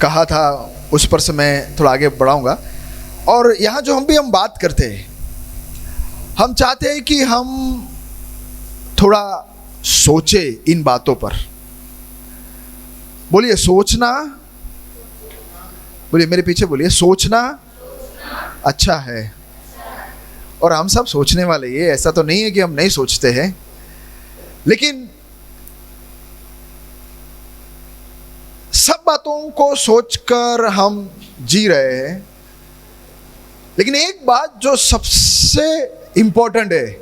कहा था उस पर से मैं थोड़ा आगे बढ़ाऊंगा। और यहाँ जो हम बात करते हैं, हम चाहते हैं कि हम थोड़ा सोचे इन बातों पर। बोलिए सोचना, बोलिए मेरे पीछे बोलिए, सोचना अच्छा है। और हम सब सोचने वाले, ये ऐसा तो नहीं है कि हम नहीं सोचते हैं, लेकिन सब बातों को सोचकर हम जी रहे हैं। लेकिन एक बात जो सबसे इंपॉर्टेंट है,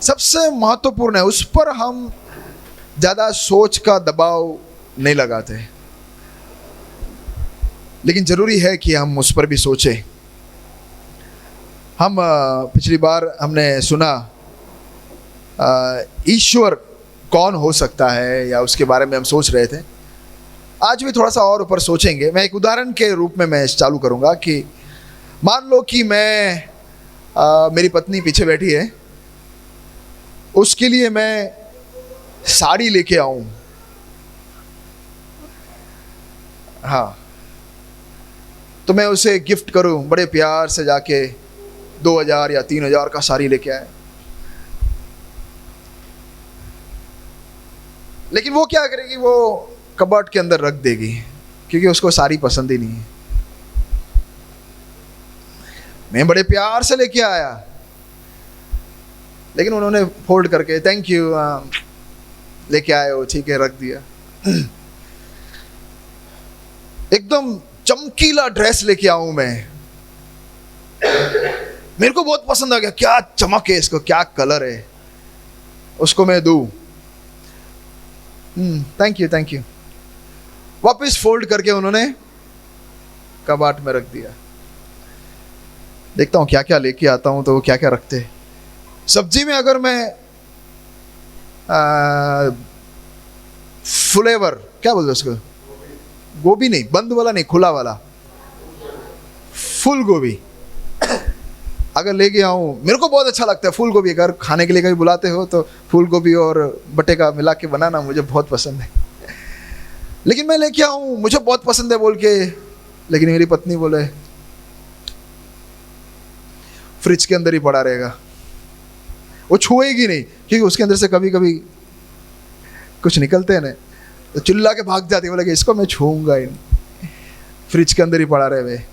सबसे महत्वपूर्ण है, उस पर हम ज्यादा सोच का दबाव नहीं लगाते, लेकिन जरूरी है कि हम उस पर भी सोचें। हम पिछली बार हमने सुना ईश्वर कौन हो सकता है, या उसके बारे में हम सोच रहे थे। आज भी थोड़ा सा और ऊपर सोचेंगे। मैं एक उदाहरण के रूप में मैं चालू करूंगा कि मान लो कि मैं मेरी पत्नी पीछे बैठी है, उसके लिए मैं साड़ी लेके आऊं। हाँ, तो मैं उसे गिफ्ट करूं, बड़े प्यार से जाके 2000 या 3000 का साड़ी लेके आए। लेकिन वो क्या करेगी, वो कबर्ड के अंदर रख देगी, क्योंकि उसको साड़ी पसंद ही नहीं है। मैं बड़े प्यार से लेके आया, लेकिन उन्होंने फोल्ड करके थैंक यू लेके आए हो, ठीक है, रख दिया। एकदम चमकीला ड्रेस लेके आऊं मैं, मेरे को बहुत पसंद आ गया, क्या चमक है इसको, क्या कलर है, उसको मैं दूं, थैंक यू। वापस फोल्ड करके उन्होंने कबाट में रख दिया। देखता हूं क्या क्या लेके आता हूं तो वो क्या क्या रखते हैं। सब्जी में अगर मैं फ्लेवर, क्या बोलते उसको, गोभी नहीं, बंद वाला नहीं, खुला वाला, फूल गोभी अगर ले गया हूँ, मेरे को बहुत अच्छा लगता है फूल गोभी। अगर खाने के लिए कभी बुलाते हो तो फूल गोभी और बटे का मिला के बनाना मुझे बहुत पसंद है। लेकिन मैं लेके आऊँ, मुझे बहुत पसंद है बोल के, लेकिन मेरी पत्नी बोले फ्रिज के अंदर ही पड़ा रहेगा, वो छुएगी नहीं, क्योंकि उसके अंदर से कभी कभी कुछ निकलते हैं ना, तो चिल्ला के भाग जाती है, बोले कि इसको मैं छूऊंगा ही नहीं, फ्रिज के अंदर ही पड़ा रहे। वे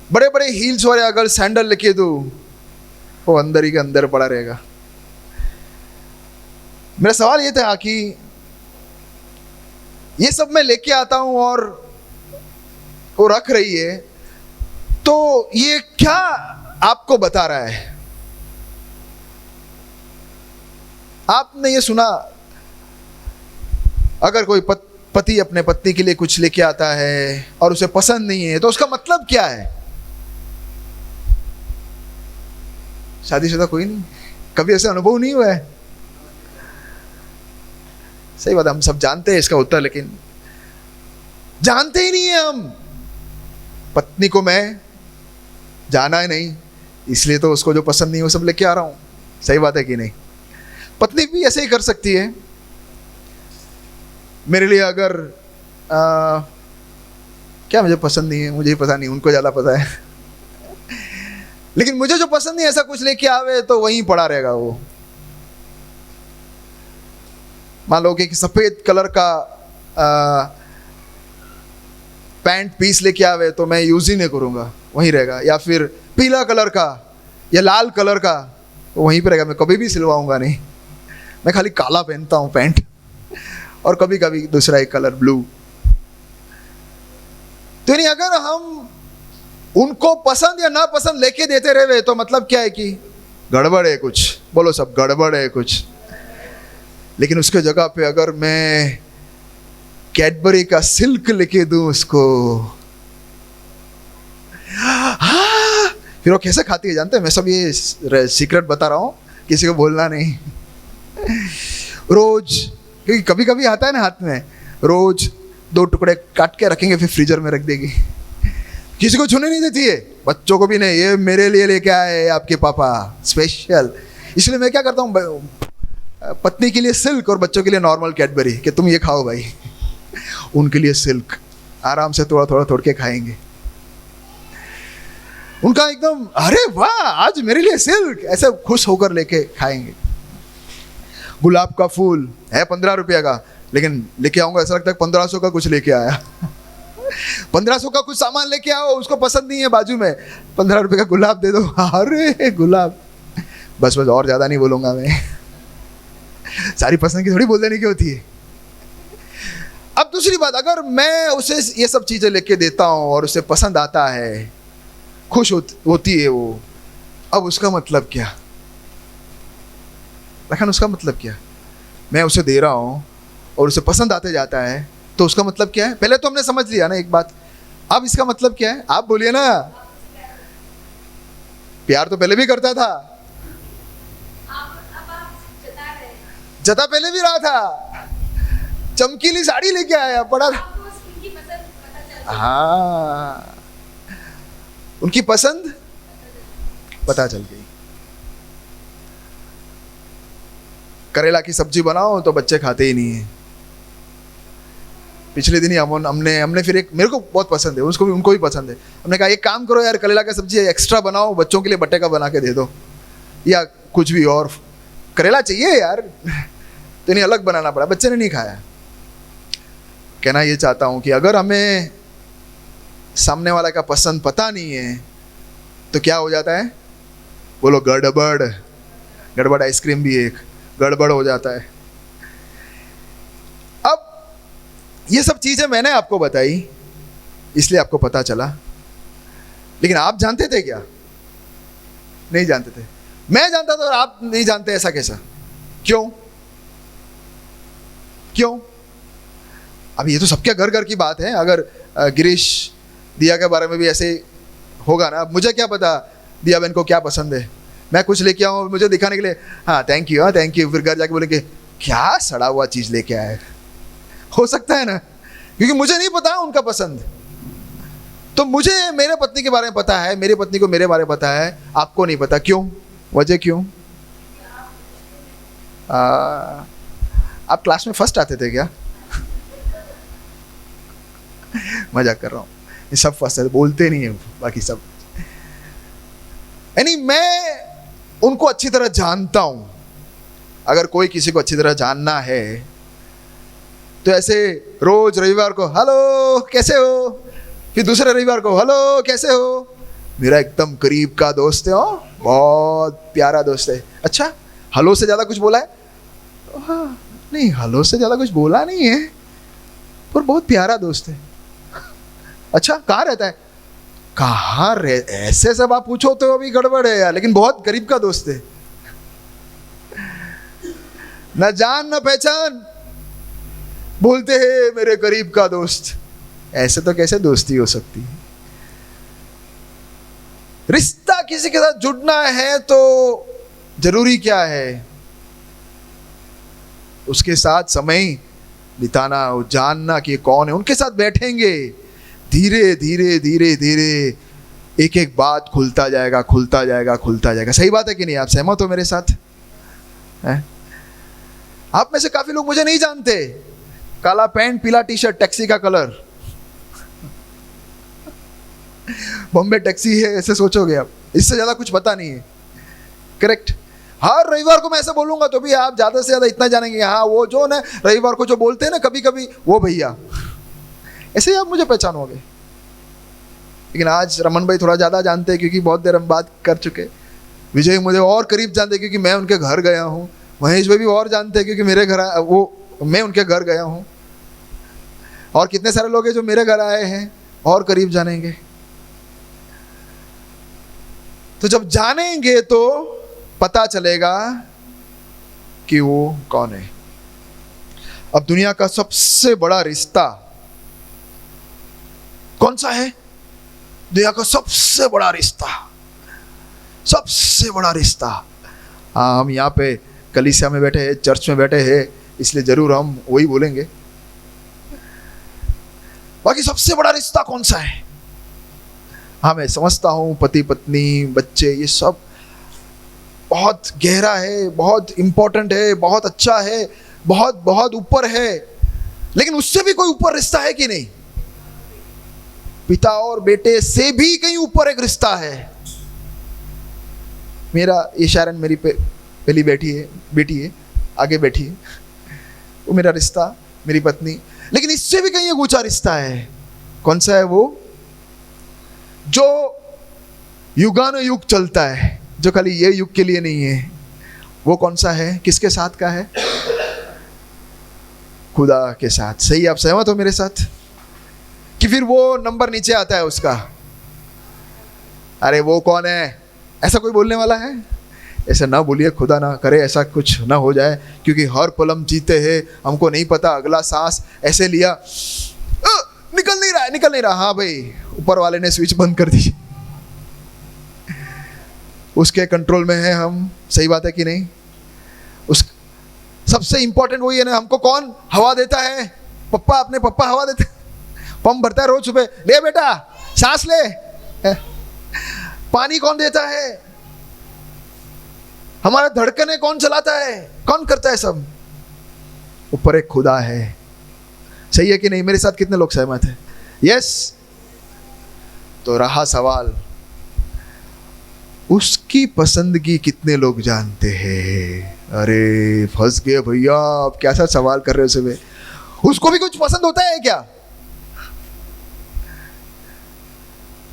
बड़े बड़े हील्स वाले अगर सैंडल लेके दो, वो अंदर ही के अंदर पड़ा रहेगा। मेरा सवाल ये था कि ये सब मैं लेके आता हूं और वो रख रही है, तो ये क्या आपको बता रहा है? आपने ये सुना, अगर कोई पति अपने पत्नी के लिए कुछ लेके आता है और उसे पसंद नहीं है, तो उसका मतलब क्या है? शादीशुदा कोई नहीं, कभी ऐसा अनुभव नहीं हुआ है? सही बात है, हम सब जानते हैं इसका उत्तर, लेकिन जानते ही नहीं है हम। पत्नी को मैं जाना ही नहीं, इसलिए तो उसको जो पसंद नहीं वो सब लेके आ रहा हूं। सही बात है कि नहीं? पत्नी भी ऐसे ही कर सकती है। मेरे लिए अगर क्या मुझे पसंद नहीं है, मुझे ही पता नहीं, उनको ज्यादा पता है, लेकिन मुझे जो पसंद नहीं ऐसा कुछ लेके आवे तो वहीं पड़ा रहेगा वो। मान लो कि सफेद कलर का पैंट पीस लेके आवे तो मैं यूज ही नहीं करूंगा, वहीं रहेगा। या फिर पीला कलर का या लाल कलर का, तो वहीं पे रहेगा, मैं कभी भी सिलवाऊंगा नहीं। मैं खाली काला पहनता हूं पैंट, और कभी कभी दूसरा एक कलर ब्लू। तो नहीं, अगर हम उनको पसंद या ना पसंद लेके देते रहे तो मतलब क्या है कि गड़बड़ है कुछ। बोलो सब, गड़बड़ है कुछ। लेकिन उसके जगह पे अगर मैं कैडबरी का सिल्क लेके दूं उसको, फिर वो कैसे खाती है जानते हैं? मैं सब ये सीक्रेट बता रहा हूं, किसी को बोलना नहीं। रोज, क्योंकि कभी कभी आता है ना हाथ में, रोज 2 टुकड़े काट के रखेंगे, फिर फ्रीजर में रख देगी। किसी को छूने नहीं देती है, बच्चों को भी नहीं। ये मेरे लिए लेके आए आपके पापा स्पेशल। इसलिए मैं क्या करता हूँ, पत्नी के लिए सिल्क और बच्चों के लिए नॉर्मल कैडबरी कि तुम ये खाओ भाई। उनके लिए सिल्क, आराम से थोड़ा थोड़ा तोड़ के खाएंगे। उनका एकदम अरे वाह आज मेरे लिए सिल्क, ऐसे खुश होकर लेके खाएंगे। गुलाब का फूल है 15 रुपया का, लेकिन लेके आऊंगा ऐसा लगता है 1500 का कुछ लेके आया। 1500 का कुछ सामान लेके आओ, उसको पसंद नहीं है, बाजू में 15 रुपए का गुलाब दे दो। अरे गुलाब, बस और ज्यादा नहीं बोलूंगा मैं। सारी पसंद की थोड़ी बोल देने की होती है। अब दूसरी बात, अगर मैं उसे ये सब चीजें लेके देता हूं और उसे पसंद आता है, खुश होती है वो, अब उसका मतलब क्या? लेकिन उसका मतलब क्या? मैं उसे दे रहा हूं और उसे पसंद आते जाता है, तो उसका मतलब क्या है? पहले तो हमने समझ लिया ना एक बात, अब इसका मतलब क्या है? आप बोलिए ना। प्यार तो पहले भी करता था, जता पहले भी रहा था, चमकीली साड़ी लेके आया, पड़ा था। हाँ, उनकी पसंद पता चल गई। करेला की सब्जी बनाओ तो बच्चे खाते ही नहीं है। पिछले दिन ही हमने फिर एक, मेरे को बहुत पसंद है, उसको भी, उनको भी पसंद है, हमने कहा एक काम करो यार, करेला की सब्जी एक्स्ट्रा बनाओ, बच्चों के लिए बट्टे का बना के दे दो, या कुछ भी और, करेला चाहिए यार, तो नहीं अलग बनाना पड़ा, बच्चे ने नहीं खाया। कहना ये चाहता हूं कि अगर हमें सामने वाला का पसंद पता नहीं है तो क्या हो जाता है? बोलो गड़बड़। गड़बड़ आइसक्रीम भी एक गड़बड़ हो जाता है। अब ये सब चीजें मैंने आपको बताई इसलिए आपको पता चला, लेकिन आप जानते थे क्या? नहीं जानते थे। मैं जानता था और आप नहीं जानते, ऐसा कैसा? क्यों? क्यों? अब ये तो सबके घर घर की बात है। अगर गिरीश दिया के बारे में भी ऐसे होगा ना, मुझे क्या पता दिया बहन को क्या पसंद है, मैं कुछ लेके आऊँ मुझे दिखाने के लिए, हाँ थैंक यू, हाँ थैंक यू, फिर घर जाके बोलेंगे क्या सड़ा हुआ चीज लेके आए। हो सकता है ना, क्योंकि मुझे नहीं पता उनका पसंद, तो मुझे मेरे पत्नी के बारे में पता है, मेरी पत्नी को मेरे बारे में पता है, आपको नहीं पता। क्यों? वजह क्यों? आप क्लास में फर्स्ट आते थे क्या? मजाक कर रहा हूँ, ये सब फर्स्ट है, बोलते नहीं है बाकी सब। यानी मैं उनको अच्छी तरह जानता हूं। अगर कोई किसी को अच्छी तरह जानना है तो ऐसे रोज रविवार को हेलो कैसे हो, फिर दूसरे रविवार को हेलो कैसे हो, मेरा एकदम करीब का दोस्त है, बहुत प्यारा दोस्त है। अच्छा हेलो से ज्यादा कुछ बोला है? हाँ नहीं, हेलो से ज्यादा कुछ बोला नहीं है, पर बहुत प्यारा दोस्त है। अच्छा कहाँ रहता है? कहाँ ऐसे सब आप पूछो तो अभी गड़बड़ है यार, लेकिन बहुत करीब का दोस्त है, न जान न पहचान, बोलते हैं मेरे करीब का दोस्त। ऐसे तो कैसे दोस्ती हो सकती है? रिश्ता किसी के साथ जुड़ना है तो जरूरी क्या है? उसके साथ समय बिताना, जानना कि कौन है, उनके साथ बैठेंगे, धीरे धीरे धीरे धीरे एक एक बात खुलता जाएगा, खुलता जाएगा, खुलता जाएगा। सही बात है कि नहीं? आप सहमत हो मेरे साथ? है? आप में से काफी लोग मुझे नहीं जानते, काला पैंट पीला टी शर्ट टैक्सी का कलर, बॉम्बे टैक्सी है ऐसे सोचोगे आप, इससे ज्यादा कुछ पता नहीं है। करेक्ट? हर रविवार को मैं ऐसा बोलूंगा तो भी आप ज्यादा से ज्यादा इतना जानेंगे, हाँ वो जो ना रविवार को जो बोलते हैं ना कभी कभी, वो भैया, ऐसे ही आप मुझे पहचानोगे। लेकिन आज रमन भाई थोड़ा ज़्यादा जानते हैं क्योंकि बहुत देर हम बात कर चुके। विजय मुझे और करीब जानते हैं क्योंकि मैं उनके घर गया हूँ। महेश भाई भी और जानते हैं क्योंकि मेरे घर मैं उनके घर गया हूँ। और कितने सारे लोग हैं जो मेरे घर आए हैं और करीब जानेंगे। तो जब जानेंगे तो पता चलेगा कि वो कौन है। अब दुनिया का सबसे बड़ा रिश्ता कौन सा है? दुनिया का सबसे बड़ा रिश्ता, सबसे बड़ा रिश्ता। हम यहाँ पे कलीसिया में बैठे हैं, चर्च में बैठे हैं, इसलिए जरूर हम वही बोलेंगे। बाकी सबसे बड़ा रिश्ता कौन सा है? हाँ मैं समझता हूँ पति पत्नी बच्चे ये सब बहुत गहरा है, बहुत इंपॉर्टेंट है, बहुत अच्छा है, बहुत बहुत ऊपर है, लेकिन उससे भी कोई ऊपर रिश्ता है कि नहीं? पिता और बेटे से भी कहीं ऊपर एक रिश्ता है। मेरा ये शारन मेरी पहली बेटी है, आगे बैठी है, वो मेरा रिश्ता, मेरी पत्नी, लेकिन इससे भी कहीं एक ऊंचा रिश्ता है। कौन सा है वो? जो युगानुयुग चलता है, जो खाली ये युग के लिए नहीं है। वो कौन सा है? किसके साथ का है? खुदा के साथ। सही, आप सहमत हो मेरे साथ कि फिर वो नंबर नीचे आता है उसका? अरे वो कौन है, ऐसा कोई बोलने वाला है? ऐसा ना बोलिए, खुदा ना करे ऐसा कुछ ना हो जाए, क्योंकि हर पल हम जीते हैं, हमको नहीं पता अगला सांस ऐसे लिया, निकल नहीं रहा। हाँ भाई, ऊपर वाले ने स्विच बंद कर दी, उसके कंट्रोल में है हम। सही बात है कि नहीं? उस सबसे इंपॉर्टेंट वही है ना, हमको कौन हवा देता है? पप्पा, अपने पप्पा हवा देते, पंप भरता है रोज सुबह, ले बेटा सांस ले। पानी कौन देता है? हमारा धड़कने कौन चलाता है? कौन करता है सब? ऊपर एक खुदा है। सही है कि नहीं? मेरे साथ कितने लोग सहमत हैं? यस। तो रहा सवाल, उसकी पसंदगी कितने लोग जानते हैं? अरे फंस गए भैया, आप कैसा सवाल कर रहे हो सुबह? उसको भी कुछ पसंद होता है क्या?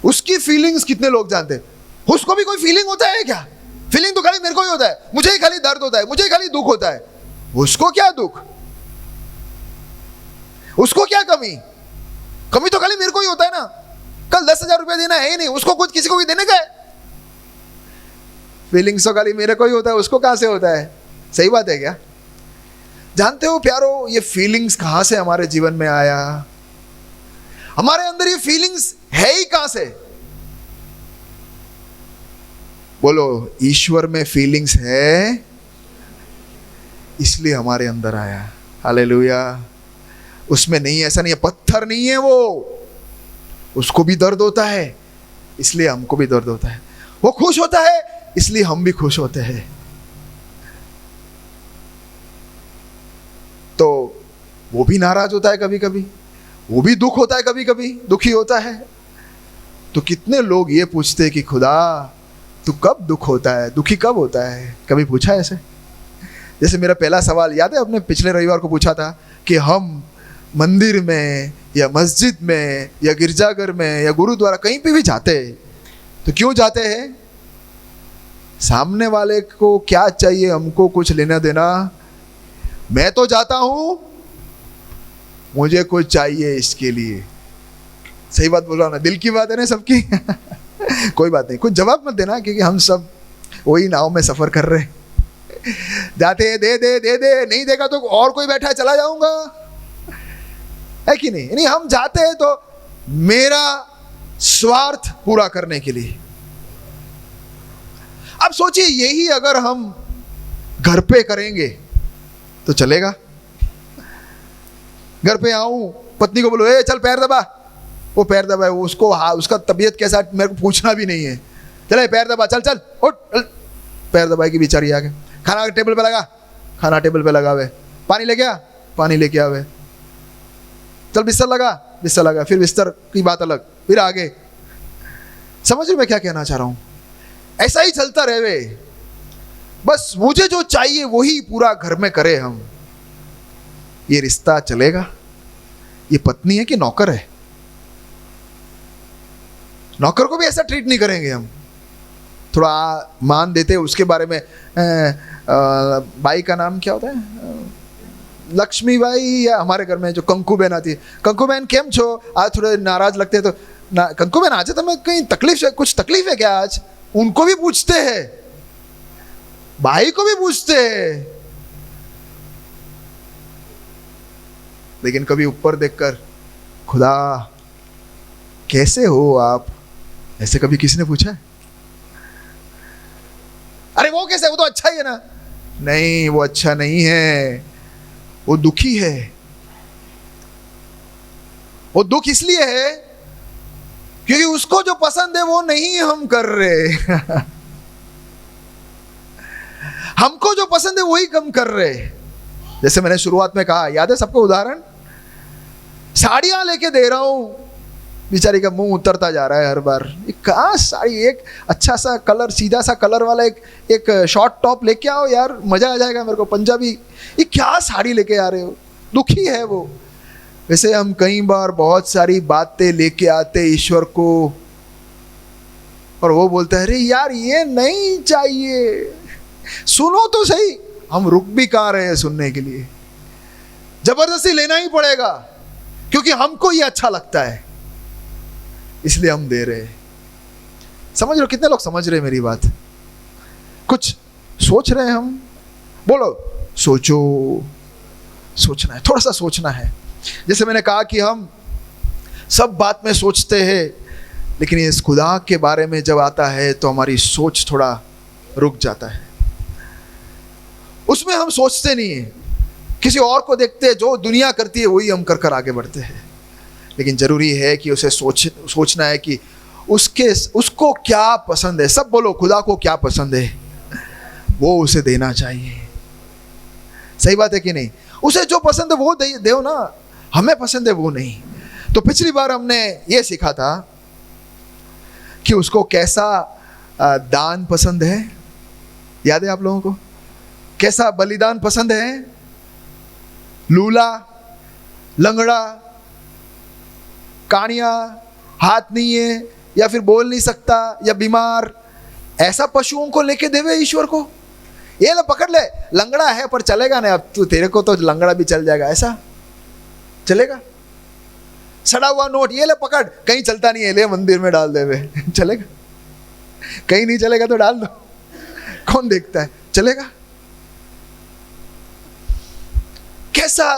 उसकी फीलिंग्स कितने लोग जानते हैं? उसको भी कोई फीलिंग होता है क्या? फीलिंग तो खाली मेरे को ही होता है, मुझे ही खाली दर्द होता है, मुझे ही खाली दुख होता है। उसको क्या दुख, उसको क्या कमी? कमी तो खाली मेरे को ही होता है ना। कल 10,000 रुपया देना है ही नहीं, उसको कुछ किसी को भी देने का है। फीलिंग्स तो खाली मेरे को ही होता है, उसको कहां से होता है? सही बात है क्या? जानते हो प्यारो, ये फीलिंग्स कहां से हमारे जीवन में आया? हमारे अंदर ये फीलिंग्स है ही कहां से? बोलो, ईश्वर में फीलिंग्स है, इसलिए हमारे अंदर आया। हालेलुया। उसमें नहीं, ऐसा नहीं है, पत्थर नहीं है वो, उसको भी दर्द होता है, इसलिए हमको भी दर्द होता है। वो खुश होता है, इसलिए हम भी खुश होते हैं। तो वो भी नाराज होता है कभी कभी, वो भी दुख होता है कभी कभी, दुखी होता है। तो कितने लोग ये पूछते हैं कि खुदा तू कब दुख होता है, दुखी कब होता है? कभी पूछा है ऐसे? जैसे मेरा पहला सवाल याद है, आपने पिछले रविवार को पूछा था कि हम मंदिर में या मस्जिद में या गिरजाघर में या गुरुद्वारा कहीं पे भी जाते हैं तो क्यों जाते हैं? सामने वाले को क्या चाहिए, हमको कुछ लेना देना। मैं तो जाता हूं, मुझे कुछ चाहिए इसके लिए। सही बात बोल रहा हूं ना? दिल की बात है ना सबकी। कोई बात नहीं, कुछ जवाब मत देना, क्योंकि हम सब वही नाव में सफर कर रहे हैं। जाते हैं, दे दे दे दे, नहीं देगा तो और कोई बैठा है चला जाऊंगा, है कि नहीं? नहीं, हम जाते हैं तो मेरा स्वार्थ पूरा करने के लिए। अब सोचिए, यही अगर हम घर पे करेंगे तो चलेगा? घर पे आऊं, पत्नी को बोलो ए चल पैर दबा, वो पैर दबाए, उसको उसका तबीयत कैसा मेरे को पूछना भी नहीं है, चले पैर दबा, चल चल उठ, पैर दबाएगी बेचारी आके। खाना टेबल पे लगा, खाना टेबल पे लगावे, पानी लेके आ, पानी लेके आवे, चल बिस्तर लगा, बिस्तर लगा, फिर बिस्तर की बात अलग, फिर आगे। समझ रहे मैं क्या कहना चाह रहा हूं? ऐसा ही चलता रहे, बस मुझे जो चाहिए वही पूरा घर में करे हम। ये रिश्ता चलेगा? ये पत्नी है कि नौकर है? नौकर को भी ऐसा ट्रीट नहीं करेंगे हम, थोड़ा मान देते। उसके बारे में बाई का नाम क्या होता है? लक्ष्मी बाई, या हमारे घर में जो कंकु बहन आती है, कंकु बहन केम छो, आज थोड़े नाराज लगते हैं तो कंकु बहन आज तुम्हें कहीं तकलीफ है, कुछ तकलीफ है क्या आज? उनको भी पूछते हैं, भाई को भी पूछते हैं। लेकिन कभी ऊपर देखकर खुदा कैसे हो आप, ऐसे कभी किसी ने पूछा है? अरे वो कैसे, वो तो अच्छा ही है ना। नहीं, वो अच्छा नहीं है, वो दुखी है। वो दुख इसलिए है क्योंकि उसको जो पसंद है वो नहीं हम कर रहे। पसंद है वही कम कर रहे हैं। जैसे मैंने शुरुआत में कहा, याद है सबको उदाहरण, साड़ियां लेके दे रहा हूं, बेचारी का मुंह उतरता जा रहा है हर बार। कहाँ साड़ी, एक अच्छा सा कलर, सीधा सा कलर वाला एक शॉर्ट टॉप लेके आओ यार, मजा आ जाएगा मेरे को, पंजाबी। ये क्या साड़ी लेके आ रहे हो, दुखी है वो। वैसे हम कई बार बहुत सारी बातें लेके आते ईश्वर को, और वो बोलता है अरे यार ये नहीं चाहिए, सुनो तो सही। हम रुक भी कहाँ रहे हैं सुनने के लिए, जबरदस्ती लेना ही पड़ेगा क्योंकि हमको ये अच्छा लगता है, इसलिए हम दे रहे हैं। समझ रहे हो, कितने लोग समझ रहे हैं मेरी बात? कुछ सोच रहे हैं हम? बोलो, सोचो, सोचना है, थोड़ा सा सोचना है। जैसे मैंने कहा कि हम सब बात में सोचते हैं, लेकिन इस खुदा के बारे में जब आता है तो हमारी सोच थोड़ा रुक जाता है। उसमें हम सोचते नहीं हैं, किसी और को देखते हैं, जो दुनिया करती है वही हम कर कर आगे बढ़ते हैं। लेकिन जरूरी है कि उसे सोचना है कि उसको क्या पसंद है। सब बोलो, खुदा को क्या पसंद है वो उसे देना चाहिए। सही बात है कि नहीं? उसे जो पसंद है वो दो ना, हमें पसंद है वो नहीं। तो पिछली बार हमने ये सीखा था कि उसको कैसा दान पसंद है। याद है आप लोगों को? कैसा बलिदान पसंद है? लूला, लंगड़ा, कानिया, हाथ नहीं है या फिर बोल नहीं सकता या बीमार, ऐसा पशुओं को लेके देवे ईश्वर को। ये ले पकड़ ले, लंगड़ा है पर चलेगा ना, अब तू, तेरे को तो लंगड़ा भी चल जाएगा, ऐसा चलेगा? सड़ा हुआ नोट, ये ले पकड़, कहीं चलता नहीं है, ले मंदिर में डाल देवे, चलेगा? कहीं नहीं चलेगा तो डाल दो, कौन देखता है, चलेगा? कैसा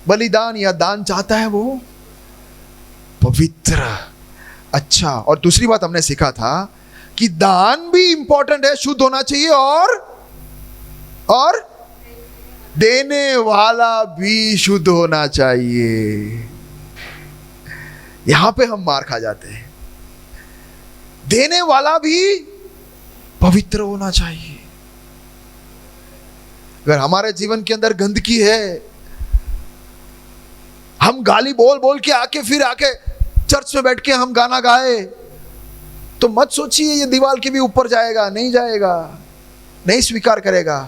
बलिदान या दान चाहता है वो? पवित्र, अच्छा। और दूसरी बात हमने सीखा था कि दान भी इंपॉर्टेंट है, शुद्ध होना चाहिए, और देने वाला भी शुद्ध होना चाहिए। यहां पे हम मार खा जाते हैं। देने वाला भी पवित्र होना चाहिए। अगर हमारे जीवन के अंदर गंदगी है, हम गाली बोल बोल के आके चर्च में बैठ के हम गाना गाए, तो मत सोचिए ये दीवार के भी ऊपर जाएगा, नहीं जाएगा, नहीं स्वीकार करेगा।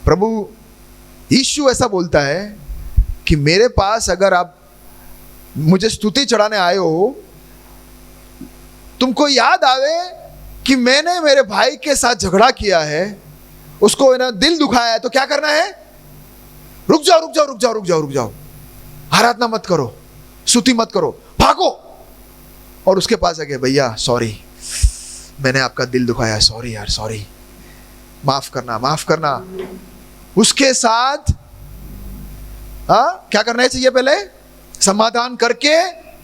प्रभु यीशु ऐसा बोलता है कि मेरे पास अगर आप मुझे स्तुति चढ़ाने आए हो, तुमको याद आवे कि मैंने मेरे भाई के साथ झगड़ा किया है, उसको ना दिल दुखाया है, तो क्या करना है? रुक जाओ रुक जाओ रुक जाओ रुक जाओ रुक जाओ, आराधना मत करो, स्तुति मत करो, भागो और उसके पास आके, भैया सॉरी, मैंने आपका दिल दुखाया, सॉरी यार, सॉरी, माफ करना, माफ करना। उसके साथ क्या करना चाहिए? पहले समाधान करके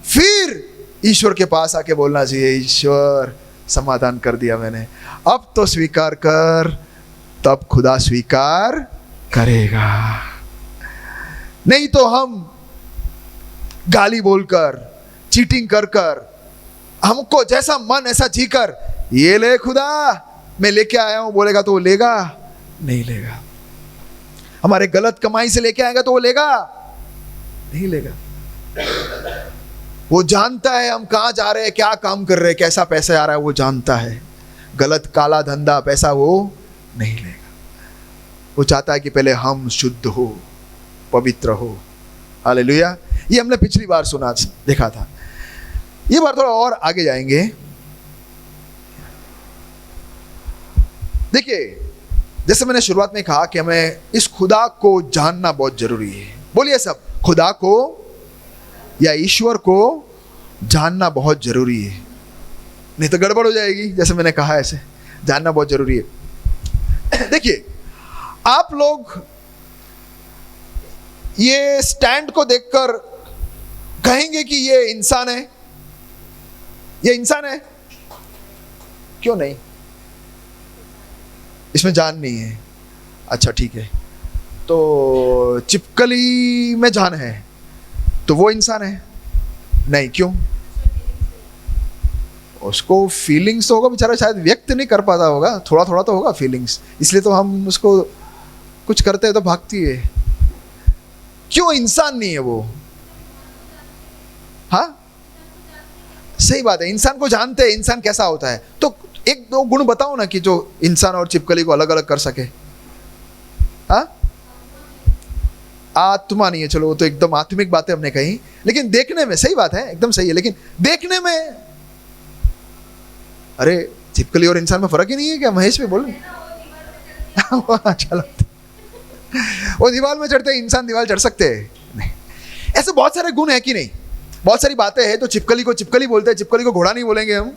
फिर ईश्वर के पास आके बोलना चाहिए, ईश्वर समाधान कर दिया मैंने, अब तो स्वीकार कर, तब खुदा स्वीकार करेगा। नहीं तो हम गाली बोलकर, चीटिंग कर कर, हमको जैसा मन ऐसा जीकर, ये ले खुदा मैं लेके आया हूं बोलेगा तो वो लेगा? नहीं लेगा। हमारे गलत कमाई से लेके आएगा तो वो लेगा? नहीं लेगा। वो जानता है हम कहां जा रहे हैं, क्या काम कर रहे हैं, कैसा पैसा आ रहा है, वो जानता है। गलत काला धंधा पैसा वो नहीं लेगा। वो चाहता है कि पहले हम शुद्ध हो, पवित्र हो। हालेलुया। ये हमने पिछली बार सुना, देखा था। ये बार थोड़ा और आगे जाएंगे। देखिए, जैसे मैंने शुरुआत में कहा कि हमें इस खुदा को जानना बहुत जरूरी है। बोलिए सब, खुदा को या ईश्वर को जानना बहुत जरूरी है, नहीं तो गड़बड़ हो जाएगी। जैसे मैंने कहा, ऐसे जानना बहुत जरूरी है। देखिए, आप लोग ये स्टैंड को देखकर कहेंगे कि ये इंसान है, ये इंसान है। क्यों नहीं? इसमें जान नहीं है। अच्छा ठीक है, तो चिपकली में जान है तो वो इंसान है? नहीं। क्यों? उसको फीलिंग्स तो होगा, बेचारा शायद व्यक्त नहीं कर पाता होगा, थोड़ा थोड़ा तो होगा फीलिंग्स, इसलिए तो हम उसको कुछ करते हैं तो भागती है। क्यों इंसान नहीं है वो? हाँ सही बात है, इंसान को जानते हैं इंसान कैसा होता है, तो एक दो गुण बताओ ना कि जो इंसान और छिपकली को अलग अलग कर सके। हाँ आत्मा नहीं है, चलो वो तो एकदम आत्मिक बातें हमने कही, लेकिन देखने में सही बात है, एकदम सही है, लेकिन देखने में अरे छिपकली और इंसान में फर्क ही नहीं है क्या? महेश भी बोल चलो वो दीवार में चढ़ते हैं, इंसान दीवार चढ़ सकते हैं नहीं। ऐसे बहुत सारे गुण है कि नहीं, बहुत सारी बातें हैं। तो छिपकली को छिपकली बोलते हैं, छिपकली को घोड़ा नहीं बोलेंगे हम,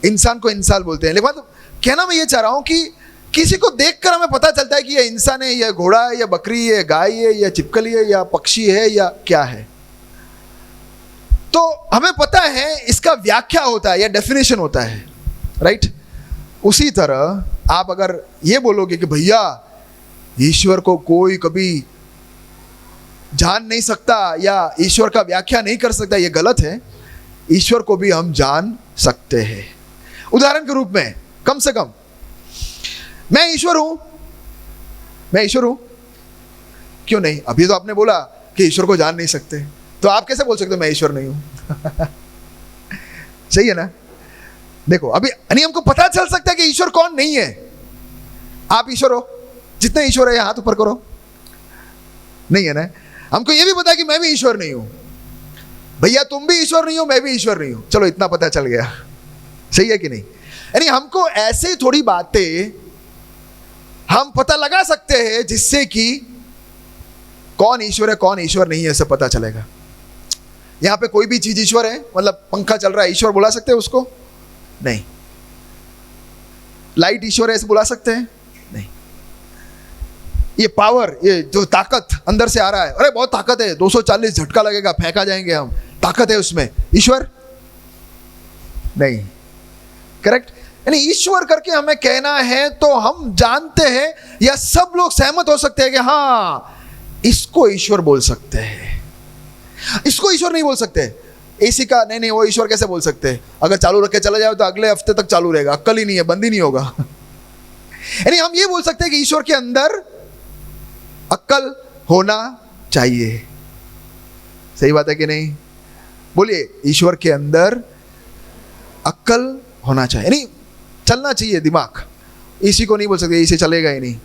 इंसान को इंसान बोलते हैं। लेकिन कहना मैं ये चाह रहा हूं कि किसी को देखकर हमें पता चलता है कि ये इंसान है, या घोड़ा है, या बकरी है, गाय है, या छिपकली है, या पक्षी है, या क्या है। तो हमें पता है इसका व्याख्या होता है या डेफिनेशन होता है, राइट। उसी तरह आप अगर ये बोलोगे कि भैया ईश्वर को कोई कभी जान नहीं सकता या ईश्वर का व्याख्या नहीं कर सकता, ये गलत है। ईश्वर को भी हम जान सकते हैं। उदाहरण के रूप में, कम से कम मैं ईश्वर हूं, मैं ईश्वर हूं, क्यों नहीं? अभी तो आपने बोला कि ईश्वर को जान नहीं सकते, तो आप कैसे बोल सकते हो मैं ईश्वर नहीं हूं? सही है ना? देखो अभी यानी हमको पता चल सकता है कि ईश्वर कौन नहीं है। आप ईश्वर हो, जितने ईश्वर है हाथ ऊपर करो, नहीं है ना? हमको यह भी पता है कि मैं भी ईश्वर नहीं हूं। भैया तुम भी ईश्वर नहीं हो, मैं भी ईश्वर नहीं हूं, चलो इतना पता चल गया। सही है कि नहीं? यानी हमको ऐसे थोड़ी बातें हम पता लगा सकते हैं जिससे कि कौन ईश्वर है कौन ईश्वर नहीं है, सब पता चलेगा। यहां पे कोई भी चीज ईश्वर है, मतलब पंखा चल रहा है, ईश्वर बुला सकते हैं उसको? नहीं। लाइट ईश्वर है ऐसे बुला सकते हैं? नहीं। ये पावर, ये जो ताकत अंदर से आ रहा है, अरे बहुत ताकत है, 240 झटका लगेगा, फेंका जाएंगे हम, ताकत है उसमें, ईश्वर नहीं। करेक्ट? यानी ईश्वर करके हमें कहना है तो हम जानते हैं या सब लोग सहमत हो सकते हैं कि हाँ इसको ईश्वर बोल सकते हैं, इसको ईश्वर नहीं बोल सकते। एसी का नहीं, वो ईश्वर कैसे बोल सकते हैं? अगर चालू रख के चला जाए तो अगले हफ्ते तक चालू रहेगा, अक्ल ही नहीं है, बंद ही नहीं होगा। यानी हम ये बोल सकते हैं कि ईश्वर के अंदर अक्ल होना चाहिए। सही बात है कि नहीं? बोलिए, ईश्वर के अंदर अक्ल होना चाहिए, यानी चलना चाहिए दिमाग। इसी को नहीं बोल सकते, इसे चलेगा ही नहीं।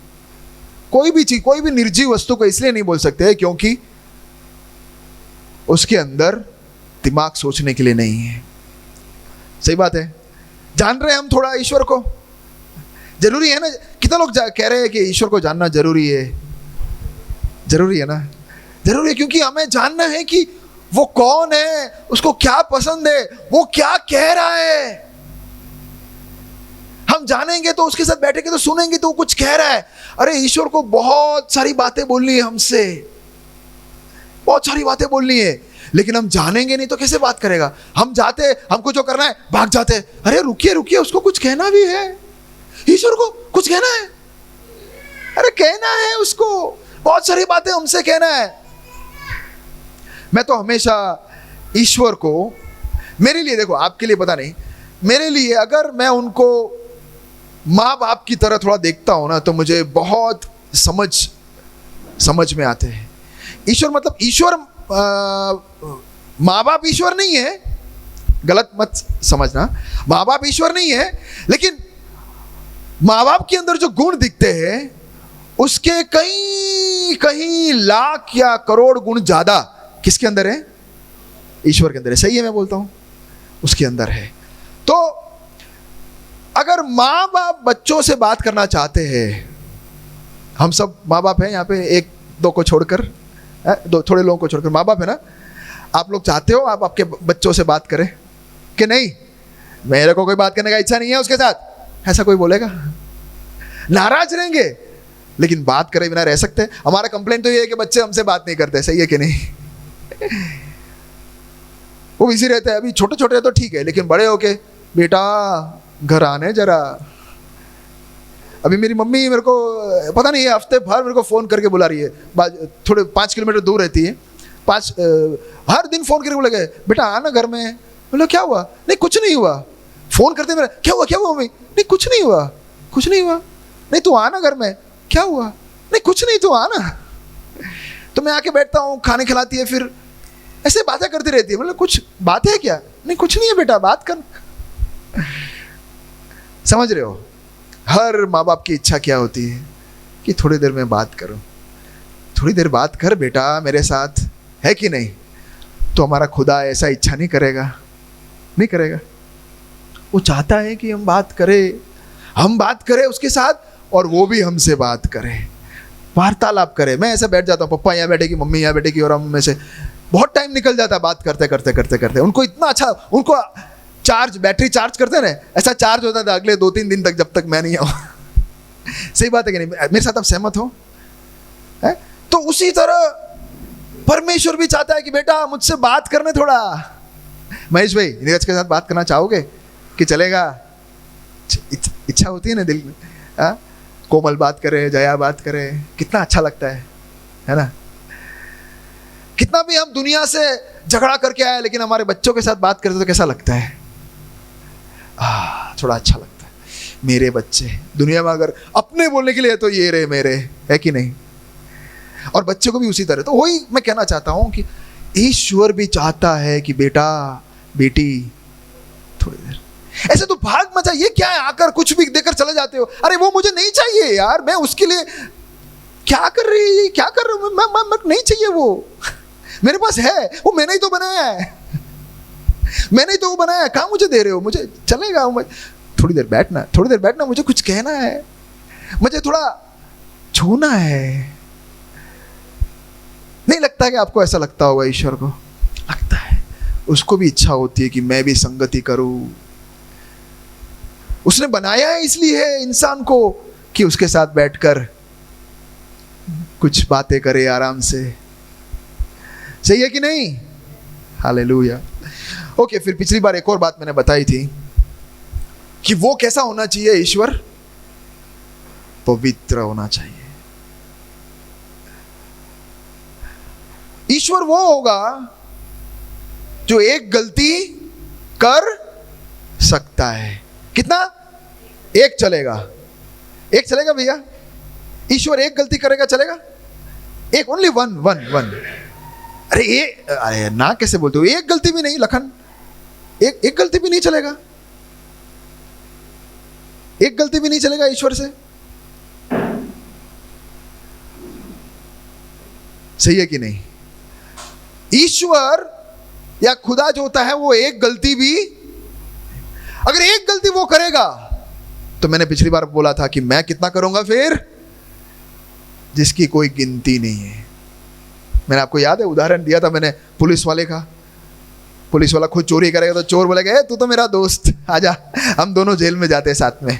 कोई भी चीज, कोई भी निर्जीव वस्तु को इसलिए नहीं बोल सकते क्योंकि उसके अंदर दिमाग सोचने के लिए नहीं है। सही बात है? जान रहे हैं हम थोड़ा ईश्वर को, जरूरी है ना? कितने लोग कह रहे हैं कि ईश्वर को जानना जरूरी है? जरूरी है ना? जरूरी है, क्योंकि हमें जानना है कि वो कौन है, उसको क्या पसंद है, वो क्या कह रहा है। हम जानेंगे तो उसके साथ बैठेंगे तो सुनेंगे तो वो कुछ कह रहा है। अरे ईश्वर को बहुत सारी बातें बोलनी है हमसे, बहुत सारी बातें बोलनी है, लेकिन हम जानेंगे नहीं तो कैसे बात करेगा? हम जाते, हमको जो करना है भाग जाते। अरे रुकिए रुकिए, उसको कुछ कहना भी है, ईश्वर को कुछ कहना है। अरे कहना है उसको, बहुत सारी बातें हमसे कहना है। मैं तो हमेशा ईश्वर को, मेरे लिए, देखो आपके लिए पता नहीं, मेरे लिए अगर मैं उनको माँ बाप की तरह थोड़ा देखता हूं ना तो मुझे बहुत समझ में आते हैं। ईश्वर मतलब ईश्वर, माँ बाप ईश्वर नहीं है, गलत मत समझना, माँ बाप ईश्वर नहीं है, लेकिन माँ बाप के अंदर जो गुण दिखते हैं उसके कहीं लाख या करोड़ गुण ज्यादा किसके अंदर है? ईश्वर के अंदर है। सही है मैं बोलता हूं? उसके अंदर है। तो अगर माँ बाप बच्चों से बात करना चाहते हैं, हम सब माँ बाप हैं यहाँ पे, एक दो को छोड़कर, थोड़े लोगों को छोड़कर माँ बाप है ना। आप लोग चाहते हो आप आपके बच्चों से बात करें कि नहीं? मेरे को कोई बात करने का इच्छा नहीं है उसके साथ, ऐसा कोई बोलेगा? नाराज रहेंगे, लेकिन बात करे बिना रह सकते हैं। हमारा कंप्लेंट तो ये है कि बच्चे हमसे बात नहीं करते। सही है कि नहीं? वो बिजी रहते हैं। अभी छोटे छोटे तो ठीक है, लेकिन बड़े होके बेटा घर आने जरा। अभी मेरी मम्मी मेरे को पता नहीं है, हफ्ते भर मेरे को फोन करके बुला रही है, थोड़े 5 किलोमीटर दूर रहती है, हर दिन फोन करके बोलेगा बेटा आना घर में, बोला क्या हुआ? नहीं कुछ नहीं हुआ। फोन करते मेरा, क्या हुआ मम्मी? नहीं कुछ नहीं हुआ, कुछ नहीं हुआ। नहीं तू आना घर में। क्या हुआ? नहीं कुछ नहीं, तू आना। तो मैं आके बैठता हूँ, खाने खिलाती है, फिर ऐसे बातें करती रहती है। मतलब कुछ बात है क्या? नहीं कुछ नहीं है बेटा, बात कर। समझ रहे हो? हर माँ बाप की इच्छा क्या होती है कि थोड़ी देर में बात करो, थोड़ी देर बात कर बेटा मेरे साथ, है कि नहीं? तो हमारा खुदा ऐसा इच्छा नहीं करेगा, नहीं करेगा। वो चाहता है कि हम बात करें उसके साथ और वो भी हमसे बात करे, वार्तालाप करे। मैं ऐसा बैठ जाता हूँ, पप्पा यहाँ बैठेगी, मम्मी यहाँ बैठेगी, और हम में से बहुत टाइम निकल जाता है बात करते करते। उनको इतना अच्छा, उनको बैटरी चार्ज करते हैं ना, ऐसा चार्ज होता था अगले 2-3 दिन तक, जब तक मैं नहीं आऊँ। सही बात है कि नहीं? मेरे साथ आप सहमत हो? है? तो उसी तरह परमेश्वर भी चाहता है कि बेटा मुझसे बात करने थोड़ा। महेश भाई, नीरज के साथ बात करना चाहोगे कि चलेगा? इच्छा होती है ना दिल में। कोमल बात करे, जया बात करे, कितना अच्छा लगता है ना? कितना भी हम दुनिया से झगड़ा करके आए, लेकिन हमारे बच्चों के साथ बात करते तो कैसा लगता है? थोड़ा अच्छा लगता है। मेरे बच्चे, दुनिया में अगर अपने बोलने के लिए तो ये रहे मेरे, है कि नहीं? और बच्चे को भी उसी तरह। तो वही मैं कहना चाहता हूं कि ईश्वर भी चाहता है कि बेटा बेटी थोड़ी देर, ऐसे तो भाग मचा, ये क्या है, आकर कुछ भी देकर चले जाते हो। अरे वो मुझे नहीं चाहिए यार, मैं उसके लिए क्या कर रही है, क्या कर रही हूँ मैं नहीं चाहिए वो। मेरे पास है वो, मैंने ही तो बनाया है, मैंने ही तो वो बनाया है, कहाँ मुझे दे रहे हो? मुझे चलेगा, थोड़ी देर बैठना, मुझे कुछ कहना है, मुझे थोड़ा छूना है। नहीं लगता कि आपको ऐसा लगता होगा? ईश्वर को लगता है, उसको भी इच्छा होती है कि मैं भी संगति करूं। उसने बनाया है इसलिए है इंसान को कि उसके साथ बैठकर कुछ बातें करे आराम से। सही है कि नहीं? हालेलुया। ओके, फिर पिछली बार एक और बात मैंने बताई थी कि वो कैसा होना चाहिए? ईश्वर पवित्र होना चाहिए। ईश्वर वो होगा जो एक गलती कर सकता है। कितना? एक चलेगा भैया। ईश्वर एक गलती करेगा, चलेगा? एक, ओनली वन। अरे ना कैसे बोलते हो? एक गलती भी नहीं लखन, एक गलती भी नहीं चलेगा, एक गलती भी नहीं चलेगा ईश्वर से। सही है कि नहीं? ईश्वर या खुदा जो होता है वो एक गलती भी, अगर एक गलती वो करेगा तो मैंने पिछली बार बोला था कि मैं कितना करूंगा फिर, जिसकी कोई गिनती नहीं है। मैंने आपको याद है उदाहरण दिया था मैंने पुलिस वाले का। पुलिस वाला खुद चोरी करेगा तो चोर बोलेगा तू तो मेरा दोस्त, आजा हम दोनों जेल में जाते हैं साथ में।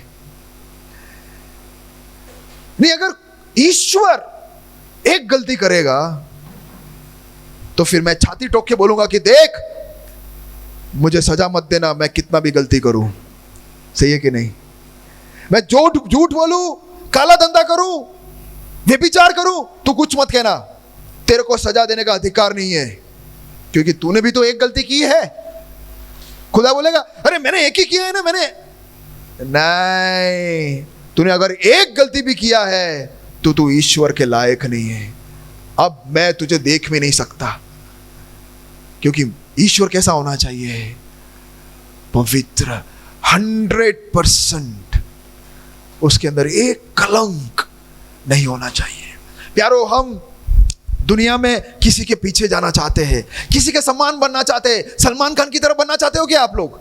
नहीं, अगर ईश्वर एक गलती करेगा तो फिर मैं छाती ठोक के बोलूंगा कि देख मुझे सजा मत देना, मैं कितना भी गलती करूं। सही है कि नहीं? मैं झूठ बोलूं, काला धंधा करूं, व्यभिचार करूं, तू कुछ मत कहना, तेरे को सजा देने का अधिकार नहीं है, क्योंकि तूने भी तो एक गलती की है। खुदा बोलेगा अरे मैंने एक ही किया है ना, मैंने नहीं, तूने अगर एक गलती भी किया है तो तू ईश्वर के लायक नहीं है। अब मैं तुझे देख भी नहीं सकता, क्योंकि ईश्वर कैसा होना चाहिए? पवित्र, 100%। उसके अंदर एक कलंक नहीं होना चाहिए। प्यारो, हम दुनिया में किसी के पीछे जाना चाहते हैं, किसी के समान बनना चाहते हैं। सलमान खान की तरह बनना चाहते हो क्या आप लोग?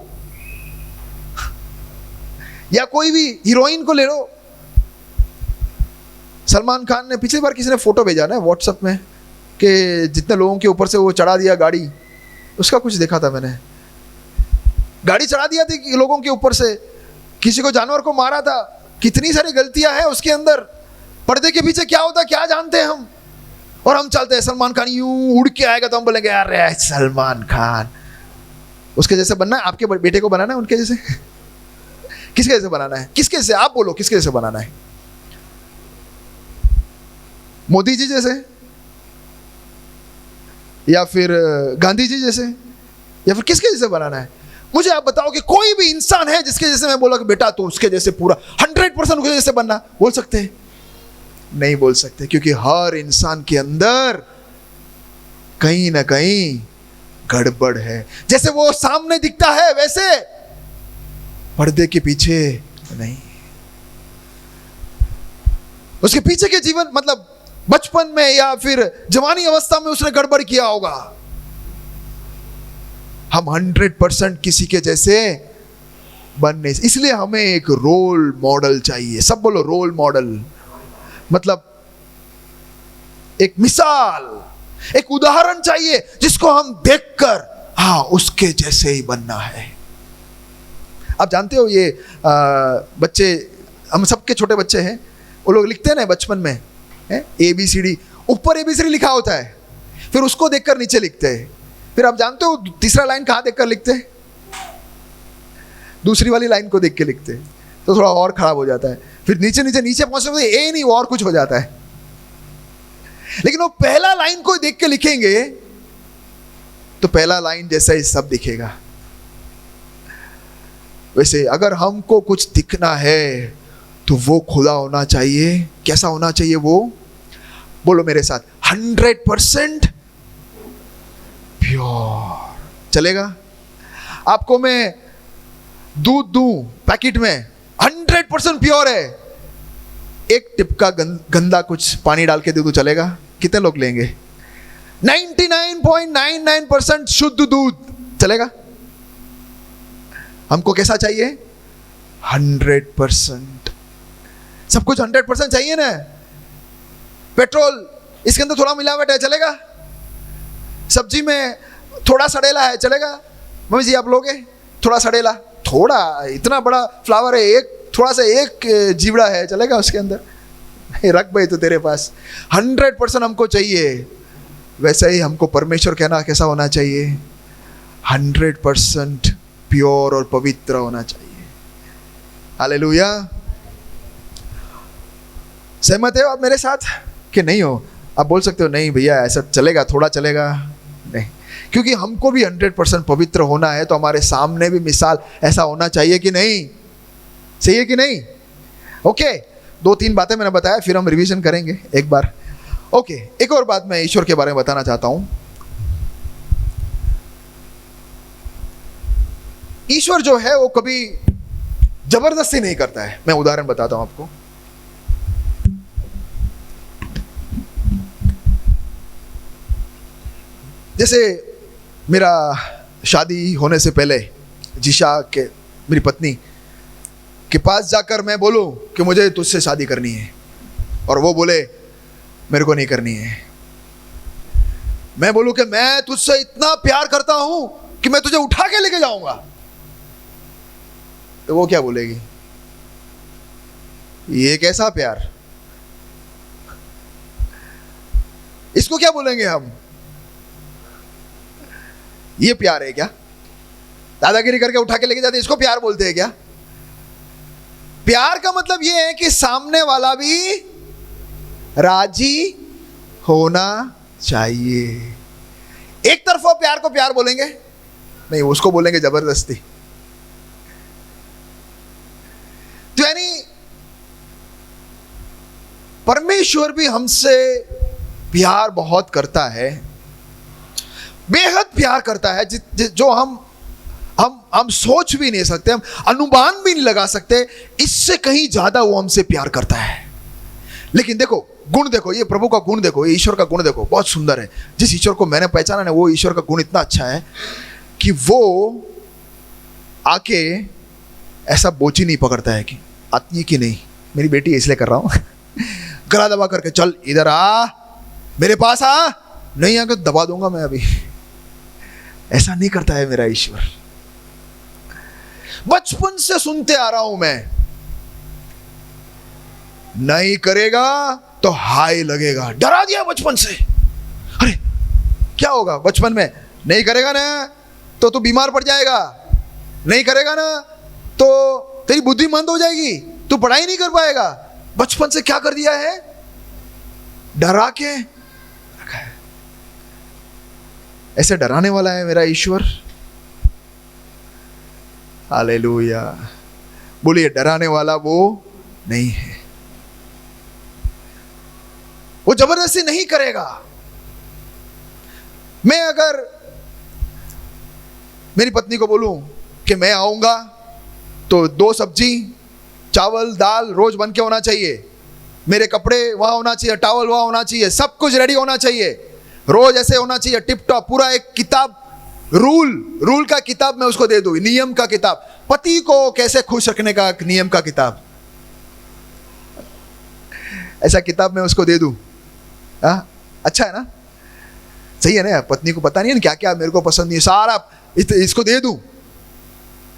या कोई भी हीरोइन को ले लो। सलमान खान ने, पिछली बार किसी ने फोटो भेजा ना व्हाट्सएप में कि जितने लोगों के ऊपर से वो चढ़ा दिया गाड़ी, उसका कुछ देखा था मैंने। गाड़ी चढ़ा दिया थी लोगों के ऊपर से, किसी को जानवर को मारा था। कितनी सारी गलतियां हैं उसके अंदर। पर्दे के पीछे क्या होता क्या जानते हैं हम, और हम चलते हैं सलमान खान यूं उड़ के आएगा तो हम बोलेंगे अरे सलमान खान, उसके जैसे बनना है। आपके बेटे को बनाना है उनके जैसे? किसके जैसे बनाना है? किसके जैसे? आप बोलो किसके जैसे बनाना है? मोदी जी जैसे, या फिर गांधी जी जैसे, या फिर किसके जैसे बनाना है? मुझे आप बताओ कि कोई भी इंसान है जिसके जैसे मैं बोला कि बेटा तो उसके जैसे पूरा 100% उसके जैसे बनना, बोल सकते हैं? नहीं बोल सकते, क्योंकि हर इंसान के अंदर कहीं ना कहीं गड़बड़ है। जैसे वो सामने दिखता है वैसे पर्दे के पीछे नहीं। उसके पीछे के जीवन, मतलब बचपन में या फिर जवानी अवस्था में उसने गड़बड़ किया होगा। हम 100% किसी के जैसे बनने, इसलिए हमें एक रोल मॉडल चाहिए। सब बोलो रोल मॉडल, मतलब एक मिसाल, एक उदाहरण चाहिए जिसको हम देखकर हाँ उसके जैसे ही बनना है। आप जानते हो ये बच्चे, हम सबके छोटे बच्चे हैं, वो लोग लिखते हैं ना बचपन में ABCD, ऊपर ABCD लिखा होता है, फिर उसको देखकर नीचे लिखते हैं। फिर आप जानते हो तीसरा लाइन कहाँ देखकर लिखते हैं? दूसरी वाली लाइन को देख के लिखते हैं, तो थोड़ा और खराब हो जाता है। फिर नीचे नीचे नीचे पहुंचने में ए नहीं और कुछ हो जाता है। लेकिन वो पहला लाइन को देख के लिखेंगे तो पहला लाइन जैसा ही सब दिखेगा। वैसे अगर हमको कुछ दिखना है तो वो खुला होना चाहिए। कैसा होना चाहिए वो? बोलो मेरे साथ, 100% प्योर। चलेगा? आपको मैं दूध दूं पैकेट में, 100% प्योर है, एक टिप का गंदा कुछ पानी डाल के दे दूं, चलेगा? कितने लोग लेंगे? 99.99% शुद्ध दूध, चलेगा? हमको कैसा चाहिए? 100%। सब कुछ 100% चाहिए ना। पेट्रोल इसके अंदर थोड़ा मिलावट है, चलेगा? सब्जी में थोड़ा सड़ेला है, चलेगा? मम्मी जी आप लोगे? थोड़ा सड़ेला, थोड़ा, इतना बड़ा फ्लावर है, एक थोड़ा सा एक जीवड़ा है, चलेगा उसके अंदर? रख भाई तो तेरे पास। 100% हमको चाहिए। वैसे ही हमको परमेश्वर कहना कैसा होना चाहिए? 100% प्योर और पवित्र होना चाहिए। हालेलुया। सहमत है आप मेरे साथ कि नहीं हो? आप बोल सकते हो नहीं भैया ऐसा चलेगा, थोड़ा चलेगा नहीं, क्योंकि हमको भी 100% पवित्र होना है, तो हमारे सामने भी मिसाल ऐसा होना चाहिए कि नहीं? सही है कि नहीं? ओके, 2-3 बातें मैंने बताया, फिर हम रिवीजन करेंगे एक बार। ओके, एक और बात मैं ईश्वर के बारे में बताना चाहता हूं। ईश्वर जो है वो कभी जबरदस्ती नहीं करता है। मैं उदाहरण बताता हूं आपको। जैसे मेरा शादी होने से पहले जिशा के, मेरी पत्नी के पास जाकर मैं बोलूं कि मुझे तुझसे शादी करनी है, और वो बोले मेरे को नहीं करनी है। मैं बोलूं कि मैं तुझसे इतना प्यार करता हूं कि मैं तुझे उठा के लेके जाऊंगा, तो वो क्या बोलेगी? ये कैसा प्यार? इसको क्या बोलेंगे हम? ये प्यार है क्या? दादागिरी करके उठा के लेके जाते, इसको प्यार बोलते हैं क्या? प्यार का मतलब ये है कि सामने वाला भी राजी होना चाहिए। एक तरफा प्यार को प्यार बोलेंगे नहीं, उसको बोलेंगे जबरदस्ती। तो यानी परमेश्वर भी हमसे प्यार बहुत करता है, बेहद प्यार करता है, जो हम सोच भी नहीं सकते, हम अनुमान भी नहीं लगा सकते। इससे कहीं ज्यादा वो हमसे प्यार करता है। लेकिन देखो गुण, देखो ये प्रभु का गुण, देखो ये ईश्वर का गुण, देखो बहुत सुंदर है। जिस ईश्वर को मैंने पहचाना ना, वो ईश्वर का गुण इतना अच्छा है कि वो आके ऐसा बोझी नहीं पकड़ता है कि आती है कि नहीं, मेरी बेटी इसलिए कर रहा हूं गला दबा करके चल इधर आ, मेरे पास आ, नहीं आकर दबा दूंगा मैं अभी। ऐसा नहीं करता है मेरा ईश्वर। बचपन से सुनते आ रहा हूं मैं, नहीं करेगा तो हाय लगेगा। डरा दिया बचपन से। अरे क्या होगा बचपन में? नहीं करेगा ना तो तू बीमार पड़ जाएगा, नहीं करेगा ना तो तेरी बुद्धि मंद हो जाएगी, तू पढ़ाई नहीं कर पाएगा। बचपन से क्या कर दिया है? डरा के रखा है। ऐसे डराने वाला है मेरा ईश्वर? हालेलुया। बोलिए, डराने वाला वो नहीं है, वो जबरदस्ती नहीं करेगा। मैं अगर मेरी पत्नी को बोलूं कि मैं आऊंगा तो 2 सब्जी, चावल, दाल रोज बन के होना चाहिए, मेरे कपड़े वहां होना चाहिए, टॉवल वहां होना चाहिए, सब कुछ रेडी होना चाहिए, रोज ऐसे होना चाहिए टिप टॉप, पूरा एक किताब, रूल का किताब मैं उसको दे दूं, नियम का किताब, पति को कैसे खुश रखने का नियम का किताब, ऐसा किताब मैं उसको दे दूं, अच्छा है ना? सही है ना? पत्नी को पता नहीं है क्या क्या मेरे को पसंद नहीं, सारा इसको दे दूं,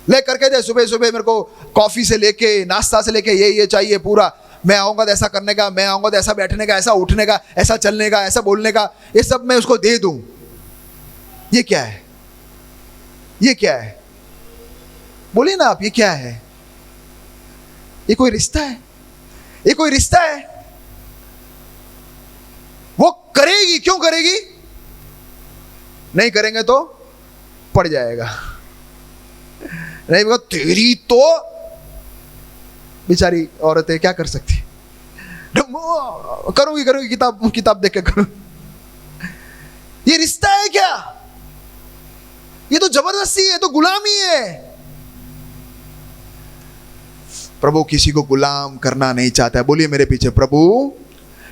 ले करके दे, सुबह सुबह मेरे को कॉफी से लेके नाश्ता से लेके ये चाहिए पूरा, मैं आऊंगा तो ऐसा करने का, मैं आऊंगा तो ऐसा बैठने का, ऐसा उठने का, ऐसा चलने का, ऐसा बोलने का, ये सब मैं उसको दे दूं। ये क्या है? ये क्या है? बोलिए ना आप, ये क्या है? ये कोई रिश्ता है? ये कोई रिश्ता है? वो करेगी, क्यों करेगी? नहीं करेंगे तो पड़ जाएगा, नहीं बोला तेरी तो बेचारी औरत है, क्या कर सकती, करूंगी किताब देख के करूं। ये रिश्ता है क्या? ये तो जबरदस्ती है, तो गुलामी है। प्रभु किसी को गुलाम करना नहीं चाहता है। बोलिए मेरे पीछे, प्रभु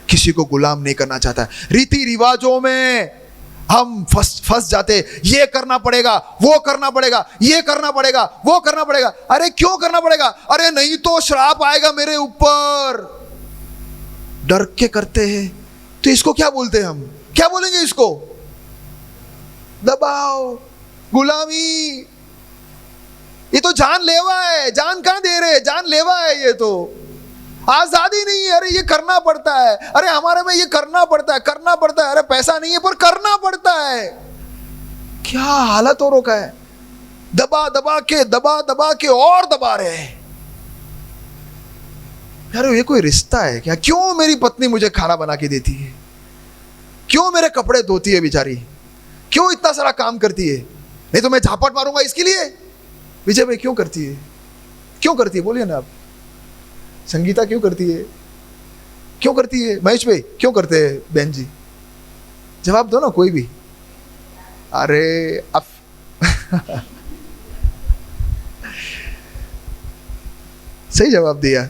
किसी को गुलाम नहीं करना चाहता है। रीति रिवाजों में हम फंस जाते, ये करना पड़ेगा, वो करना पड़ेगा, ये करना पड़ेगा, वो करना पड़ेगा। अरे क्यों करना पड़ेगा? अरे नहीं तो श्राप आएगा मेरे ऊपर, डर के करते हैं। तो इसको क्या बोलते हैं हम? क्या बोलेंगे इसको? दबाव, गुलामी। ये तो जानलेवा है। जान कहां दे रहे? जानलेवा है ये तो। आजादी नहीं है। अरे ये करना पड़ता है, अरे हमारे में ये करना पड़ता है, करना पड़ता है। अरे पैसा नहीं है पर करना पड़ता है। क्या हालत हो रखा है, दबा दबा के और दबा रहे हैं। यार ये कोई रिश्ता है क्या? क्यों मेरी पत्नी मुझे खाना बना के देती है? क्यों मेरे कपड़े धोती है बेचारी? क्यों इतना सारा काम करती है? नहीं तो मैं झापट मारूंगा इसके लिए। विजय भाई क्यों करती है? क्यों करती है? बोलिए ना आप। संगीता क्यों करती है? क्यों करती है? महेश भाई क्यों करते हैं? बहन जी जवाब दो ना कोई भी। अरे अब सही जवाब दिया।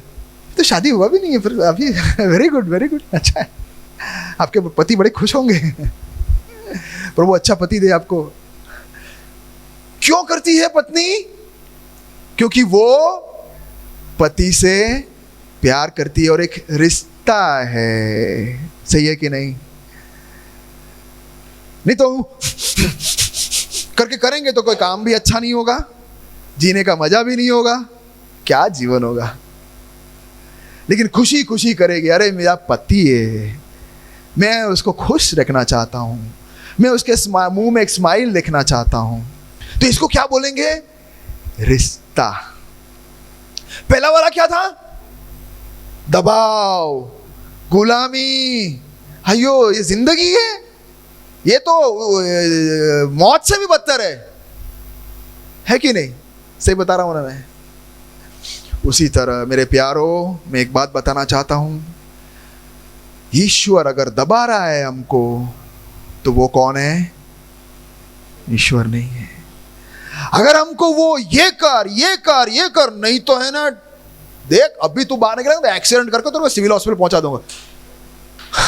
तो शादी हुआ भी नहीं है फिर अभी। Very good, very good. अच्छा है, आपके पति बड़े खुश होंगे। प्रभु अच्छा पति दे आपको। क्यों करती है पत्नी? क्योंकि वो पति से प्यार करती है और एक रिश्ता है। सही है कि नहीं? नहीं तो करके करेंगे तो कोई काम भी अच्छा नहीं होगा, जीने का मजा भी नहीं होगा, क्या जीवन होगा। लेकिन खुशी खुशी करेगी। अरे मेरा पति है, मैं उसको खुश रखना चाहता हूं, मैं उसके मुंह में एक स्माइल देखना चाहता हूं। तो इसको क्या बोलेंगे? रिश्ता। पहला वाला क्या था? दबाव, गुलामी। अयो ये जिंदगी है, ये तो मौत से भी बदतर है कि नहीं? सही बता रहा हूं ना मैं? उसी तरह मेरे प्यारो, मैं एक बात बताना चाहता हूं। ईश्वर अगर दबा रहा है हमको तो वो कौन है? ईश्वर नहीं है। अगर हमको वो ये कर ये कर ये कर, नहीं तो है ना देख अभी तू बाहर निकलेगा तो एक्सीडेंट करके तो सिविल हॉस्पिटल पहुंचा दूंगा।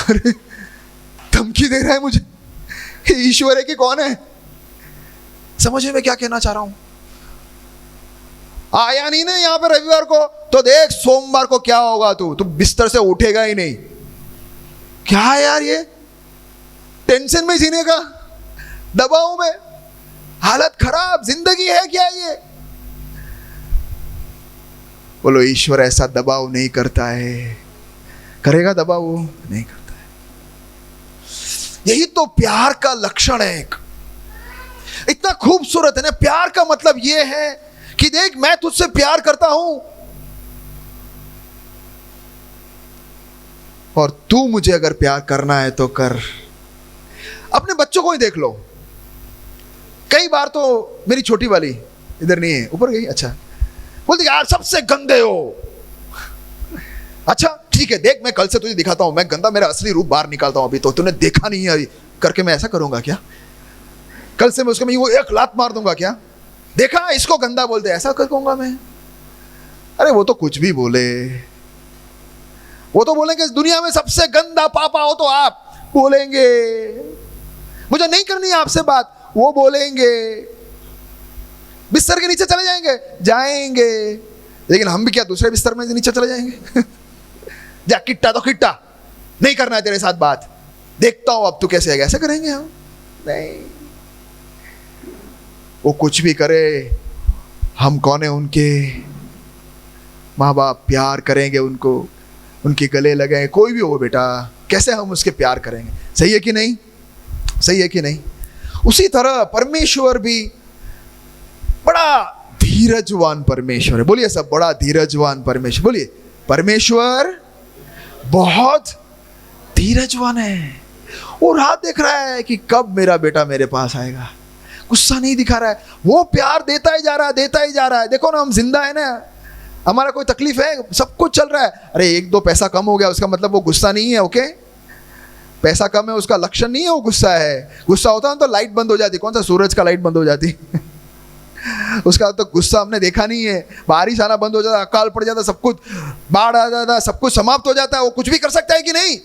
अरे धमकी दे रहा है मुझे। ईश्वर है कि कौन है? समझ में क्या कहना चाह रहा हूं? आया नहीं ना यहां पे रविवार को, तो देख सोमवार को क्या होगा। तू बिस्तर से उठेगा ही नहीं। क्या है यार ये? टेंशन में जीने का, दबाव में, हालत खराब, जिंदगी है क्या ये? बोलो ईश्वर ऐसा दबाव नहीं करता है। करेगा दबाव? वो नहीं करता है। यही तो प्यार का लक्षण है। इतना खूबसूरत है ना। प्यार का मतलब ये है कि देख मैं तुझसे प्यार करता हूं और तू मुझे अगर प्यार करना है तो कर। अपने बच्चों को ही देख लो। कई बार तो मेरी छोटी वाली इधर नहीं है, ऊपर गई, अच्छा। बोलती यार सबसे गंदे हो। अच्छा ठीक है, देख मैं कल से तुझे दिखाता हूं, मैं गंदा मेरा असली रूप बाहर निकालता हूं, अभी तो तूने देखा नहीं है करके मैं ऐसा करूंगा क्या? कल से मैं उसको वो एक लात मार दूंगा क्या? देखा इसको गंदा बोलते, ऐसा कर दूंगा मैं। अरे वो तो कुछ भी बोले, वो तो बोलेंगे दुनिया में सबसे गंदा पापा हो तो आप, बोलेंगे मुझे नहीं करनी है आपसे बात, वो बोलेंगे। बिस्तर के नीचे चले जाएंगे, लेकिन हम भी क्या दूसरे बिस्तर में नीचे चले जाएंगे? जा किट्टा तो किट्टा, नहीं करना है तेरे साथ बात, देखता हूं अब तू कैसे आएगा, ऐसा करेंगे हम? नहीं, वो कुछ भी करे, हम कौन है उनके माँ बाप, प्यार करेंगे उनको, उनके गले लगाएंगे, कोई भी हो बेटा, कैसे हम उसके प्यार करेंगे? सही है कि नहीं? सही है कि नहीं? उसी तरह परमेश्वर भी बड़ा धीरजवान परमेश्वर है। बोलिए सब, बड़ा धीरजवान परमेश्वर। बोलिए परमेश्वर बहुत धीरजवान है। वो राह देख रहा है कि कब मेरा बेटा मेरे पास आएगा। गुस्सा नहीं दिखा रहा है, वो प्यार देता ही जा रहा है, देता ही जा रहा है। देखो ना, हम जिंदा है ना, हमारा कोई तकलीफ है, सब कुछ चल रहा है। अरे एक दो पैसा कम हो गया उसका मतलब वो गुस्सा नहीं है। ओके, पैसा कम है उसका लक्षण नहीं है वो गुस्सा है। गुस्सा होता है तो लाइट बंद हो जाती, कौन सा सूरज का लाइट बंद हो जाती उसका तो गुस्सा हमने देखा नहीं है। बारिश आना बंद हो जाता, अकाल पड़ जाता, सब कुछ बाढ़ आ जाता, सब कुछ समाप्त हो जाता है। वो कुछ भी कर सकता है कि नहीं?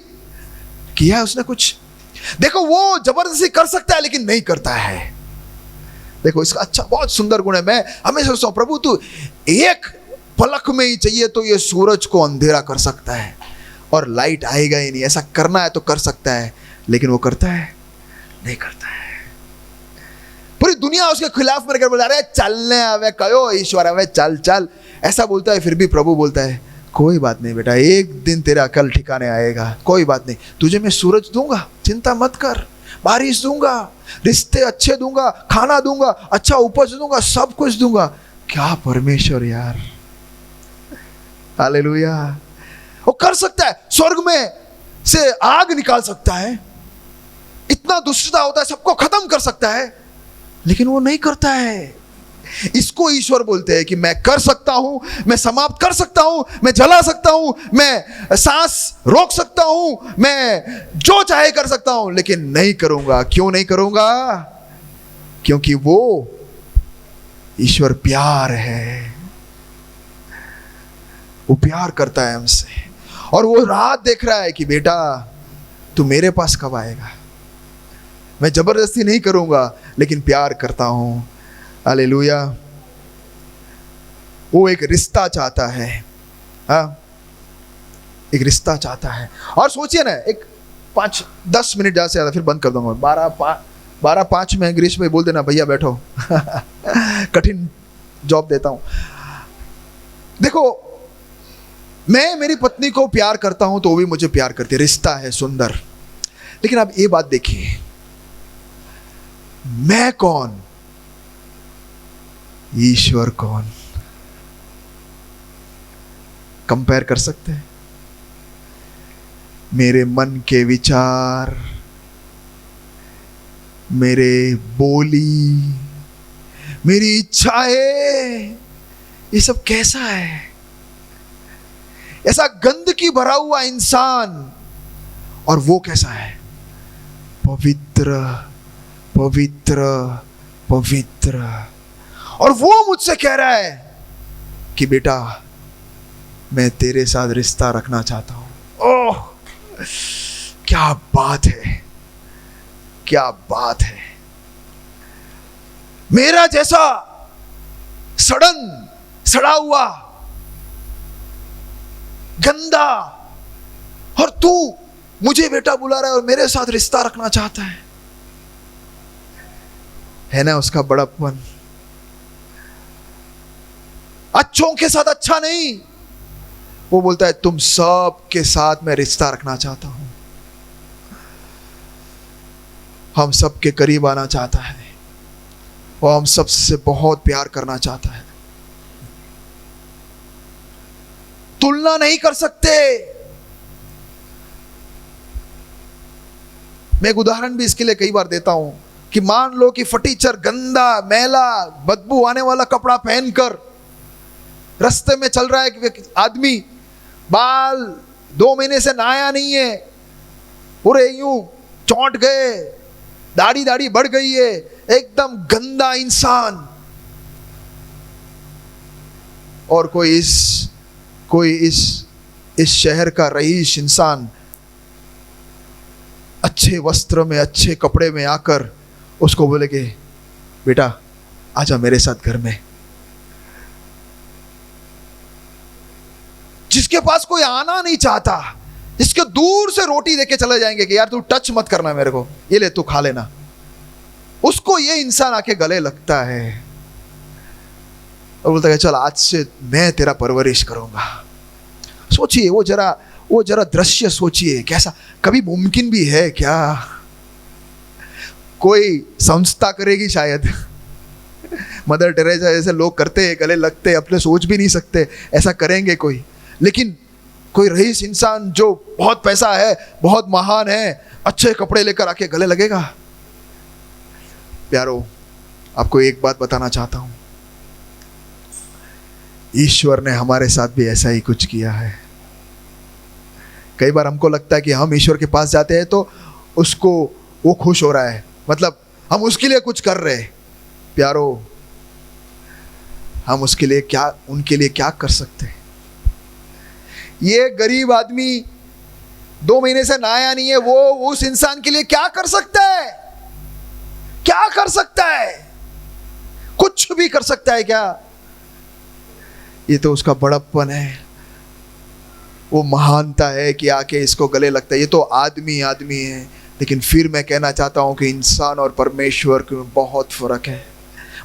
किया है उसने कुछ। देखो वो जबरदस्ती कर सकता है लेकिन नहीं करता है। देखो इसका अच्छा बहुत सुंदर गुण है। मैं हमेशा सोचता हूं प्रभु तू एक पलक में ही चाहिए तो ये सूरज को अंधेरा कर सकता है और लाइट आएगा ही नहीं। ऐसा करना है तो कर सकता है, लेकिन वो करता है? नहीं करता है। पूरी दुनिया उसके खिलाफ में बोला रहे चलने आवे कहो ईश्वर आवे चल चल, ऐसा बोलता है, फिर भी प्रभु बोलता है कोई बात नहीं बेटा, एक दिन तेरा अकल ठिकाने आएगा, कोई बात नहीं, तुझे मैं सूरज दूंगा, चिंता मत कर, बारिश दूंगा, रिश्ते अच्छे दूंगा, खाना दूंगा, अच्छा उपज दूंगा, सब कुछ दूंगा। क्या परमेश्वर यार, हालेलुया। वो कर सकता है, स्वर्ग में से आग निकाल सकता है, इतना दुष्टता होता है, सबको खत्म कर सकता है, लेकिन वो नहीं करता है। इसको ईश्वर बोलते हैं कि मैं कर सकता हूं, मैं समाप्त कर सकता हूं, मैं जला सकता हूं, मैं सांस रोक सकता हूं, मैं जो चाहे कर सकता हूं, लेकिन नहीं करूंगा। क्यों नहीं करूंगा? क्योंकि वो ईश्वर प्यार है, वो प्यार करता है हमसे और वो राह देख रहा है कि बेटा तू मेरे पास कब आएगा। मैं जबरदस्ती नहीं करूंगा लेकिन प्यार करता हूं। हालेलुया। वो एक रिश्ता चाहता है, हाँ, एक रिश्ता चाहता है। और सोचिए ना, एक 5-10 मिनट ज्यादा से ज्यादा, फिर बंद कर दूंगा। 12-5 में गिरीश भाई बोल देना भैया बैठो कठिन जॉब देता हूं। देखो मैं मेरी पत्नी को प्यार करता हूं तो वो भी मुझे प्यार करती है, रिश्ता है सुंदर। लेकिन आप ये बात देखिए, मैं कौन, ईश्वर कौन, कंपेयर कर सकते हैं? मेरे मन के विचार, मेरे बोली, मेरी इच्छाएं, ये सब कैसा है? ऐसा गंदगी भरा हुआ इंसान, और वो कैसा है? पवित्र पवित्र पवित्र। और वो मुझसे कह रहा है कि बेटा मैं तेरे साथ रिश्ता रखना चाहता हूं। ओह क्या बात है, क्या बात है। मेरा जैसा सड़ा हुआ गंदा, और तू मुझे बेटा बुला रहा है और मेरे साथ रिश्ता रखना चाहता है ना उसका बड़प्पन। अच्छों के साथ अच्छा नहीं, वो बोलता है तुम सब के साथ मैं रिश्ता रखना चाहता हूं। हम सब के करीब आना चाहता है और हम सबसे बहुत प्यार करना चाहता है। तुलना नहीं कर सकते। मैं एक उदाहरण भी इसके लिए कई बार देता हूं कि मान लो कि फटीचर, गंदा, मैला, बदबू आने वाला कपड़ा पहनकर रास्ते में चल रहा है कि आदमी, बाल 2 महीने से नहाया नहीं है, पूरे यूं चौंट गए, दाढ़ी बढ़ गई है, एकदम गंदा इंसान। और कोई इस शहर का रईस इंसान अच्छे वस्त्र में, अच्छे कपड़े में आकर उसको बोले कि बेटा आजा मेरे साथ घर में। जिसके पास कोई आना नहीं चाहता, जिसके दूर से रोटी देके चले जाएंगे कि यार तू टच मत करना मेरे को, ये ले तू खा लेना, उसको ये इंसान आके गले लगता है और बोलता है चल आज से मैं तेरा परवरिश करूंगा। सोचिए वो जरा दृश्य सोचिए, कैसा कभी मुमकिन भी है क्या? कोई संस्था करेगी शायद, मदर टेरेसा जैसे लोग करते हैं, गले लगते हैं, अपने सोच भी नहीं सकते ऐसा करेंगे कोई। लेकिन कोई रईस इंसान जो बहुत पैसा है, बहुत महान है, अच्छे कपड़े लेकर आके गले लगेगा? प्यारो, आपको एक बात बताना चाहता हूं, ईश्वर ने हमारे साथ भी ऐसा ही कुछ किया है। कई बार हमको लगता है कि हम ईश्वर के पास जाते हैं तो उसको वो खुश हो रहा है, मतलब हम उसके लिए कुछ कर रहे हैं। प्यारो, हम उनके लिए क्या कर सकते हैं? ये गरीब आदमी 2 महीने से नहाया नहीं है, वो उस इंसान के लिए क्या कर सकता है? क्या कर सकता है? कुछ भी कर सकता है क्या? ये तो उसका बड़प्पन है, वो महानता है कि आके इसको गले लगता है। ये तो आदमी है। लेकिन फिर मैं कहना चाहता हूं कि इंसान और परमेश्वर में बहुत फर्क है।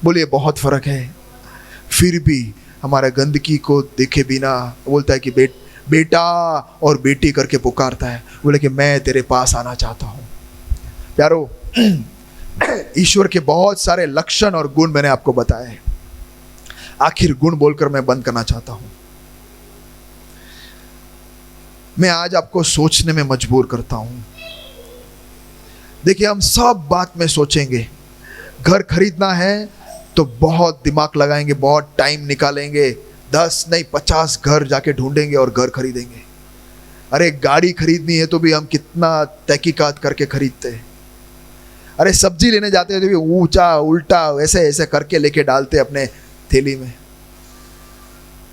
बोलिए बहुत फर्क है। फिर भी हमारा गंदगी को देखे बिना बोलता है कि बेटा और बेटी करके पुकारता है, बोले कि मैं तेरे पास आना चाहता हूं। प्यारो, ईश्वर के बहुत सारे लक्षण और गुण मैंने आपको बताए। आखिर गुण बोलकर मैं बंद करना चाहता हूं। मैं आज आपको सोचने में मजबूर करता हूं। देखिए, हम सब बात में सोचेंगे। घर खरीदना है तो बहुत दिमाग लगाएंगे, बहुत टाइम निकालेंगे, 10 नहीं 50 घर जाके ढूंढेंगे और घर खरीदेंगे। अरे गाड़ी खरीदनी है तो भी हम कितना तहकीकात करके खरीदते हैं। अरे सब्जी लेने जाते हैं तो भी ऊंचा उल्टा ऐसे ऐसे करके लेके डालते अपने थैली में।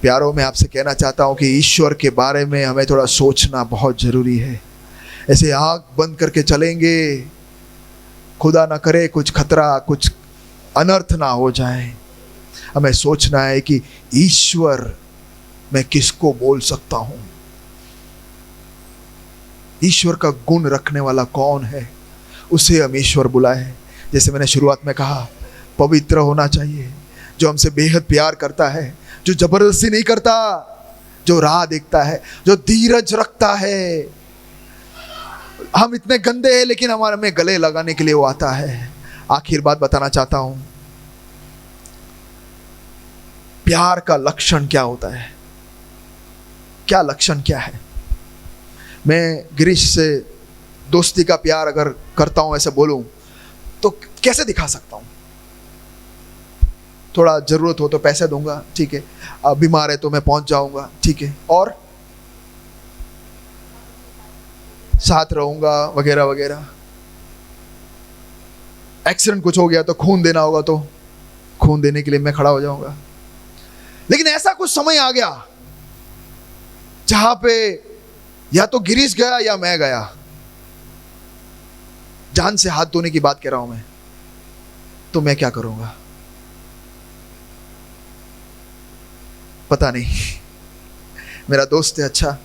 प्यारों, मैं आपसे कहना चाहता हूं कि ईश्वर के बारे में हमें थोड़ा सोचना बहुत जरूरी है। ऐसे आंख बंद करके चलेंगे, खुदा ना करे कुछ खतरा, कुछ अनर्थ ना हो जाए। हमें सोचना है कि ईश्वर मैं किसको बोल सकता हूं, ईश्वर का गुण रखने वाला कौन है, उसे हम ईश्वर बुलाएं। जैसे मैंने शुरुआत में कहा, पवित्र होना चाहिए, जो हमसे बेहद प्यार करता है, जो जबरदस्ती नहीं करता, जो राह देखता है, जो धीरज रखता है। हम इतने गंदे हैं लेकिन हमारे में गले लगाने के लिए वो आता है। आखिर बात बताना चाहता हूं, प्यार का लक्षण क्या होता है? क्या लक्षण क्या है? मैं गिरीश से दोस्ती का प्यार अगर करता हूं, ऐसे बोलूं तो कैसे दिखा सकता हूं? थोड़ा जरूरत हो तो पैसे दूंगा, ठीक है। अब बीमार है तो मैं पहुंच जाऊंगा, ठीक है, और साथ रहूंगा वगैरह वगैरह। एक्सीडेंट कुछ हो गया तो खून देना होगा तो खून देने के लिए मैं खड़ा हो जाऊंगा। लेकिन ऐसा कुछ समय आ गया जहां पे या तो गिरीश गया या मैं गया, जान से हाथ धोने की बात कह रहा हूं मैं, तो मैं क्या करूंगा? पता नहीं, मेरा दोस्त है अच्छा,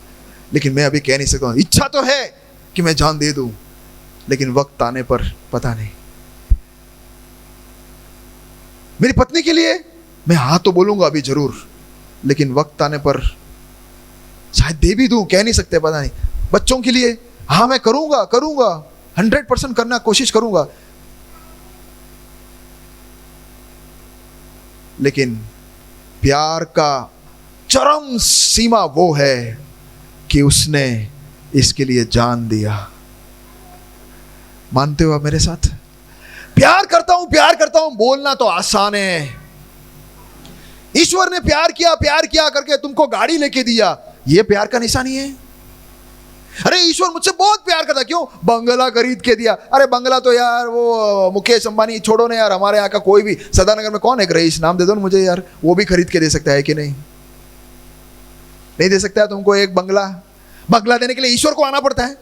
लेकिन मैं अभी कह नहीं सकता। इच्छा तो है कि मैं जान दे दूं, लेकिन वक्त आने पर पता नहीं। मेरी पत्नी के लिए मैं हाँ तो बोलूंगा अभी जरूर, लेकिन वक्त आने पर शायद दे भी दूं, कह नहीं सकते, पता नहीं। बच्चों के लिए हाँ मैं करूंगा 100% करना कोशिश करूंगा, लेकिन प्यार का चरम सीमा वो है कि उसने इसके लिए जान दिया। मानते हो आप मेरे साथ? प्यार करता हूं बोलना तो आसान है। ईश्वर ने प्यार किया करके तुमको गाड़ी लेके दिया, यह प्यार का निशानी है? अरे ईश्वर मुझसे बहुत प्यार करता, क्यों? बंगला खरीद के दिया। अरे बंगला तो यार वो मुकेश अंबानी छोड़ो ना यार, हमारे यहाँ का कोई भी सदानगर में कौन है रईस, नाम दे दो ना मुझे यार, वो भी खरीद के दे सकता है कि नहीं? नहीं दे सकता है तुमको एक बंगला देने के लिए ईश्वर को आना पड़ता है।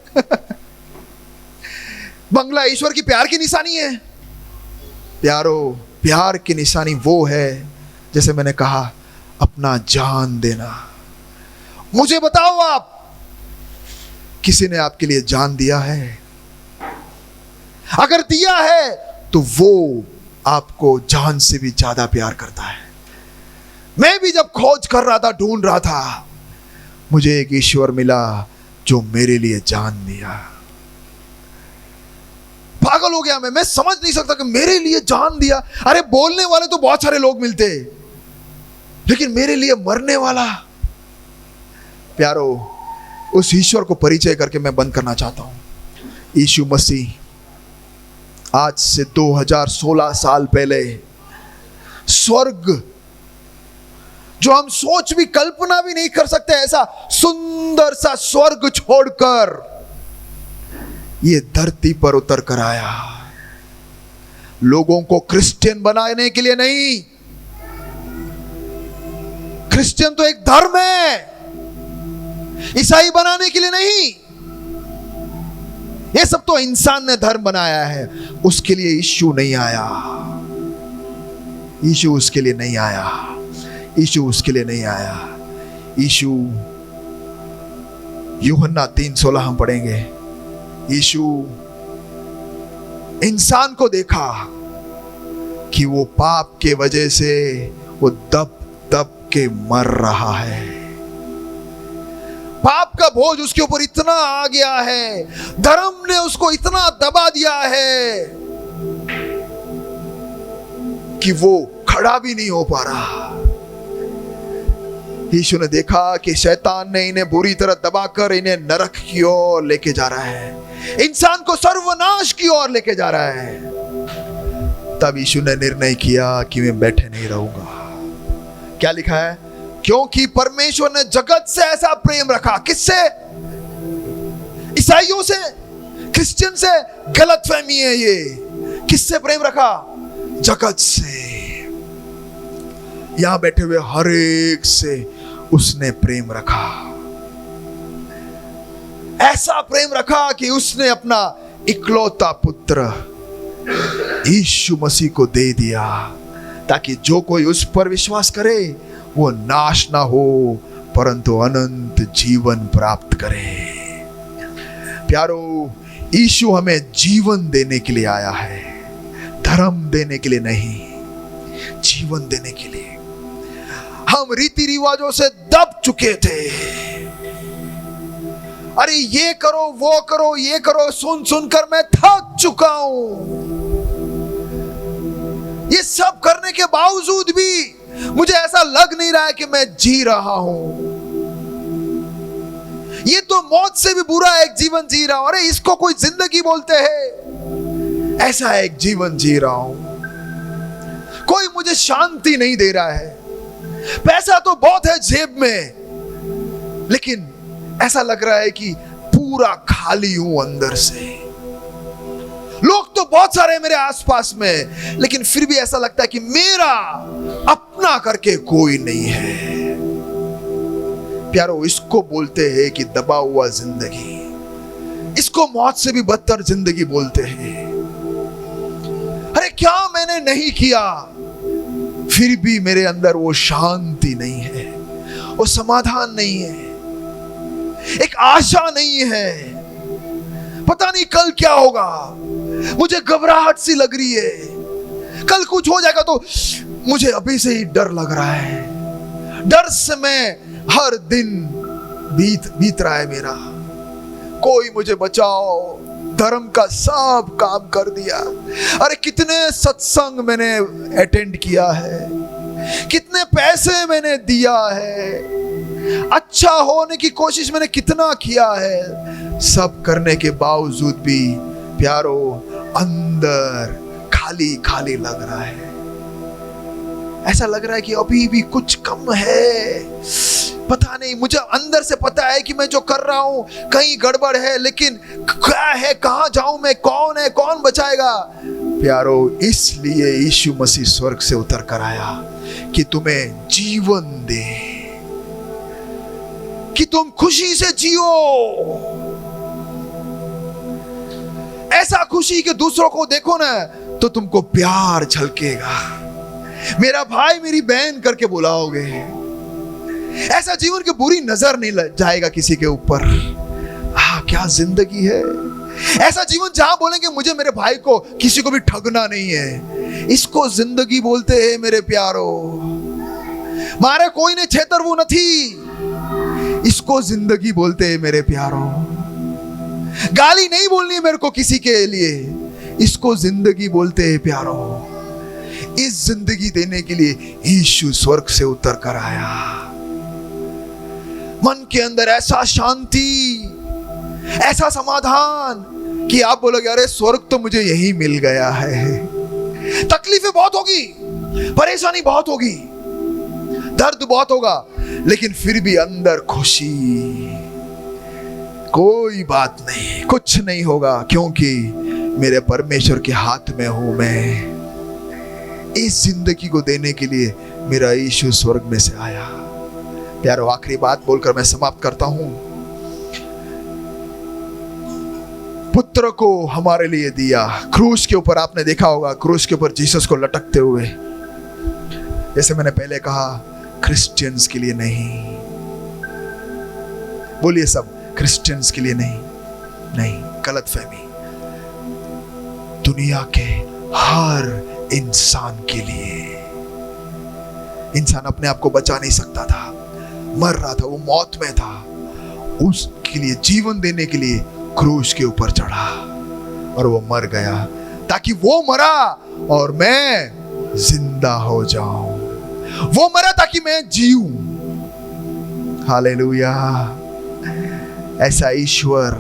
बंगला ईश्वर की प्यार की निशानी है। प्यार की निशानी वो है, जैसे मैंने कहा, अपना जान देना। मुझे बताओ, आप किसी ने आपके लिए जान दिया है? अगर दिया है तो वो आपको जान से भी ज्यादा प्यार करता है। मैं भी जब खोज कर रहा था, ढूंढ रहा था, मुझे एक ईश्वर मिला जो मेरे लिए जान दिया। पागल हो गया मैं समझ नहीं सकता कि मेरे लिए जान दिया। अरे बोलने वाले तो बहुत सारे लोग मिलते, लेकिन मेरे लिए मरने वाला। प्यारो, उस ईश्वर को परिचय करके मैं बंद करना चाहता हूं। यीशु मसीह आज से 2016 साल पहले स्वर्ग, जो हम सोच भी कल्पना भी नहीं कर सकते, ऐसा सुंदर सा स्वर्ग छोड़कर ये धरती पर उतर कर आया। लोगों को क्रिश्चियन बनाने के लिए नहीं, क्रिश्चियन तो एक धर्म है, ईसाई बनाने के लिए नहीं। ये सब तो इंसान ने धर्म बनाया है, उसके लिए यीशु नहीं आया। यीशु उसके लिए नहीं आया। यीशु उसके लिए नहीं आया। यीशु, यूहन्ना 3:16 हम पढ़ेंगे। यीशु इंसान को देखा कि वो पाप के वजह से वो दब दब के मर रहा है। पाप का बोझ उसके ऊपर इतना आ गया है, धर्म ने उसको इतना दबा दिया है कि वो खड़ा भी नहीं हो पा रहा। यीशु ने देखा कि शैतान ने इन्हें बुरी तरह दबाकर इन्हें नरक की ओर लेके जा रहा है, इंसान को सर्वनाश की ओर लेके जा रहा है। तब यीशु ने निर्णय किया कि मैं बैठे नहीं रहूंगा। क्या लिखा है? क्योंकि परमेश्वर ने जगत से ऐसा प्रेम रखा। किससे? ईसाइयों से, क्रिश्चियन से? गलतफहमी है ये। किससे प्रेम रखा? जगत से। यहां बैठे हुए हर एक से उसने प्रेम रखा। ऐसा प्रेम रखा कि उसने अपना इकलौता पुत्र यीशु मसीह को दे दिया, ताकि जो कोई उस पर विश्वास करे वो नाश ना हो, परंतु अनंत जीवन प्राप्त करे। प्यारो, यीशु हमें जीवन देने के लिए आया है, धर्म देने के लिए नहीं, जीवन देने के लिए। हम रीति रिवाजों से दब चुके थे। अरे ये करो, वो करो, ये करो, सुन सुनकर मैं थक चुका हूं। ये सब करने के बावजूद भी मुझे ऐसा लग नहीं रहा है कि मैं जी रहा हूं। ये तो मौत से भी बुरा एक जीवन जी रहा हूं। अरे इसको कोई जिंदगी बोलते हैं? ऐसा एक जीवन जी रहा हूं। कोई मुझे शांति नहीं दे रहा है। पैसा तो बहुत है जेब में, लेकिन ऐसा लग रहा है कि पूरा खाली हूं अंदर से। लोग तो बहुत सारे मेरे आसपास में, लेकिन फिर भी ऐसा लगता है कि मेरा अपना करके कोई नहीं है। प्यारो, इसको बोलते हैं कि दबा हुआ जिंदगी। इसको मौत से भी बदतर जिंदगी बोलते हैं। अरे क्या मैंने नहीं किया, फिर भी मेरे अंदर वो शांति नहीं है, वो समाधान नहीं है, एक आशा नहीं है। पता नहीं कल क्या होगा, मुझे घबराहट सी लग रही है। कल कुछ हो जाएगा तो मुझे अभी से ही डर लग रहा है। डर से मैं हर दिन बीत रहा है मेरा। कोई मुझे बचाओ। धर्म का सब काम कर दिया। अरे कितने सत्संग मैंने अटेंड किया है, कितने पैसे मैंने दिया है, अच्छा होने की कोशिश मैंने कितना किया है। सब करने के बावजूद भी प्यारो अंदर खाली खाली लग रहा है। ऐसा लग रहा है कि अभी भी कुछ कम है। पता नहीं, मुझे अंदर से पता है कि मैं जो कर रहा हूं कहीं गड़बड़ है, लेकिन क्या है, कहां जाऊं मैं, कौन है, कौन बचाएगा। प्यारो, इसलिए यीशु मसीह स्वर्ग से उतर कर आया कि तुम्हें जीवन दे, कि तुम खुशी से जियो। ऐसा खुशी कि दूसरों को देखो ना तो तुमको प्यार झलकेगा, मेरा भाई मेरी बहन करके बुलाओगे। ऐसा जीवन की बुरी नजर नहीं लग जाएगा किसी के ऊपर। क्या जिंदगी है। ऐसा जीवन जहां बोलेंगे मुझे मेरे भाई को किसी को भी ठगना नहीं है। इसको जिंदगी बोलते हैं मेरे प्यारो। मारे कोई ने छेतरवू नहीं, इसको जिंदगी बोलते हैं मेरे प्यारो। गाली नहीं बोलनी है मेरे को किसी के लिए, इसको जिंदगी बोलते हैं प्यारो। इस जिंदगी देने के लिए यीशु स्वर्ग से उतर कर आया। मन के अंदर ऐसा शांति, ऐसा समाधान कि आप बोलोगे अरे स्वर्ग तो मुझे यही मिल गया है। तकलीफें बहुत होगी, परेशानी बहुत होगी, दर्द बहुत होगा, लेकिन फिर भी अंदर खुशी। कोई बात नहीं, कुछ नहीं होगा, क्योंकि मेरे परमेश्वर के हाथ में हूं मैं। इस जिंदगी को देने के लिए मेरा यीशु स्वर्ग में से आया। प्यारो, आखिरी बात बोलकर मैं समाप्त करता हूं। पुत्र को हमारे लिए दिया। क्रूस के ऊपर आपने देखा होगा, क्रूस के ऊपर जीसस को लटकते हुए। जैसे मैंने पहले कहा, क्रिश्चियंस के लिए नहीं। बोलिए सब, क्रिश्चियंस के लिए नहीं, नहीं, गलतफहमी। दुनिया के हर इंसान के लिए। इंसान अपने आप को बचा नहीं सकता था, मर रहा था, वो मौत में था। उसके लिए जीवन देने के लिए क्रूस के ऊपर चढ़ा और वो मर गया, ताकि वो मरा और मैं जिंदा हो जाऊं। वो मरा ताकि मैं जीऊं। हालेलुया। ऐसा ईश्वर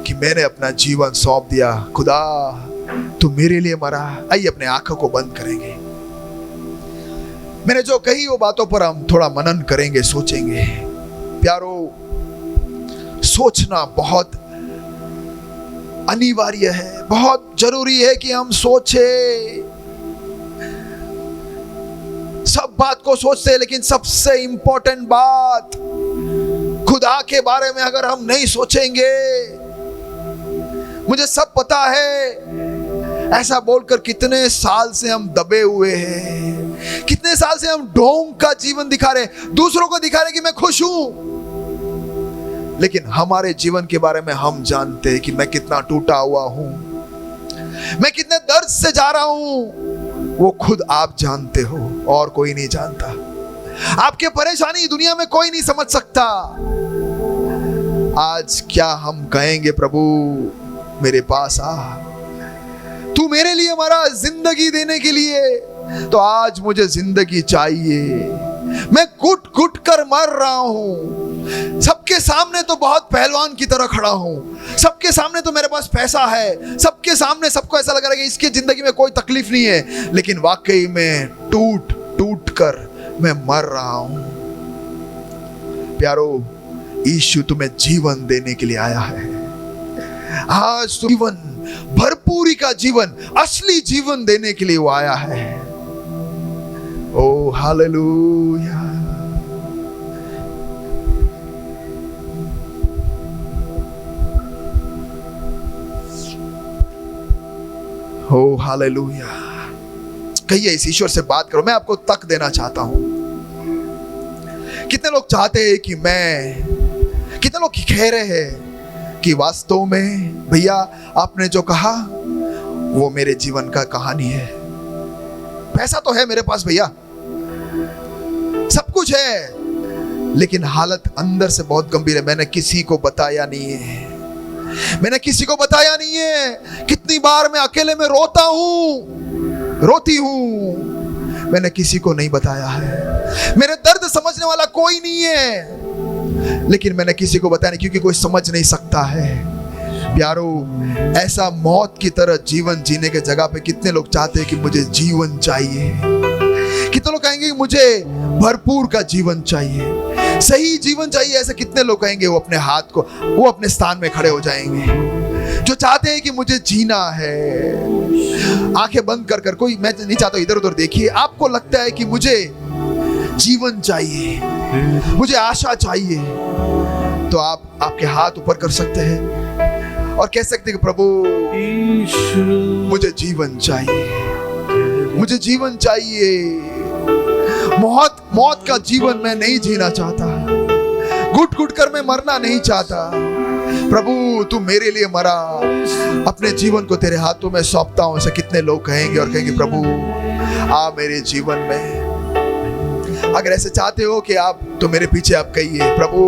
कि मैंने अपना जीवन सौंप दिया। खुदा, तू मेरे लिए मरा। आइए अपने आंखों को बंद करेंगे। मैंने जो कही वो बातों पर हम थोड़ा मनन करेंगे, सोचेंगे। प्यारो, सोचना बहुत अनिवार्य है, बहुत जरूरी है कि हम सोचे। सब बात को सोचते हैं, लेकिन सबसे इंपॉर्टेंट बात, खुदा के बारे में अगर हम नहीं सोचेंगे। मुझे सब पता है, ऐसा बोलकर कितने साल से हम दबे हुए हैं, कितने साल से हम ढोंग का जीवन दिखा रहे, दूसरों को दिखा रहे कि मैं खुश हूं, लेकिन हमारे जीवन के बारे में हम जानते हैं कि मैं कितना टूटा हुआ हूं, मैं कितने दर्द से जा रहा हूं। वो खुद आप जानते हो और कोई नहीं जानता। आपके परेशानी दुनिया में कोई नहीं समझ सकता। आज क्या हम कहेंगे, प्रभु मेरे पास आ, तू मेरे लिए मरा जिंदगी देने के लिए, तो आज मुझे जिंदगी चाहिए। मैं घुट घुट कर मर रहा हूं। सबके सामने तो बहुत पहलवान की तरह खड़ा हूं, सबके सामने तो मेरे पास पैसा है, सबके सामने सबको ऐसा लग रहा है कि इसकी जिंदगी में कोई तकलीफ नहीं है, लेकिन वाकई में टूट टूट कर मैं मर रहा हूं। प्यारो, यीशु तुम्हें जीवन देने के लिए आया है। आज जीवन, भरपूरी का जीवन, असली जीवन देने के लिए वो आया है। ओ हालेलुया। ओ हालेलुया। कहिए, इस ईश्वर से बात करो। मैं आपको तक देना चाहता हूं। कितने लोग चाहते हैं कि मैं, कितने लोग कह रहे हैं कि वास्तव में भैया आपने जो कहा वो मेरे जीवन का कहानी है। पैसा तो है मेरे पास भैया, सब कुछ है, लेकिन हालत अंदर से बहुत गंभीर है। मैंने किसी को बताया नहीं है, मैंने किसी को बताया नहीं है। कितनी बार मैं अकेले में रोता हूं, रोती हूं, मैंने किसी को नहीं बताया है। मेरे दर्द समझने वाला कोई नहीं है, लेकिन मैंने किसी को बताया नहीं, क्योंकि कोई समझ नहीं सकता है। प्यारो, ऐसा मौत की तरह जीवन जीने के जगह पे कितने लोग चाहते हैं कि मुझे जीवन चाहिए। कितने लोग कहेंगे कि मुझे भरपूर का जीवन चाहिए, सही जीवन चाहिए। ऐसे कितने लोग कहेंगे, वो अपने हाथ को, वो अपने स्थान में खड़े हो जाएंगे। जो चाहते हैं कि मुझे जीना है, आंखें बंद कर कर, कोई मैं नहीं चाहता इधर उधर देखिए, आपको लगता है कि मुझे जीवन चाहिए, मुझे आशा चाहिए, तो आप आपके हाथ ऊपर कर सकते हैं और कह सकते हैं कि प्रभु मुझे जीवन चाहिए, मुझे जीवन चाहिए। मौत का जीवन मैं नहीं जीना चाहता, घुट घुट कर मैं मरना नहीं चाहता। प्रभु तू मेरे लिए मरा, अपने जीवन को तेरे हाथों में सौंपता हूं। ऐसे कितने लोग कहेंगे और कहेंगे प्रभु आ मेरे जीवन में। अगर ऐसे चाहते हो कि आप, तो मेरे पीछे आप कहिए, प्रभु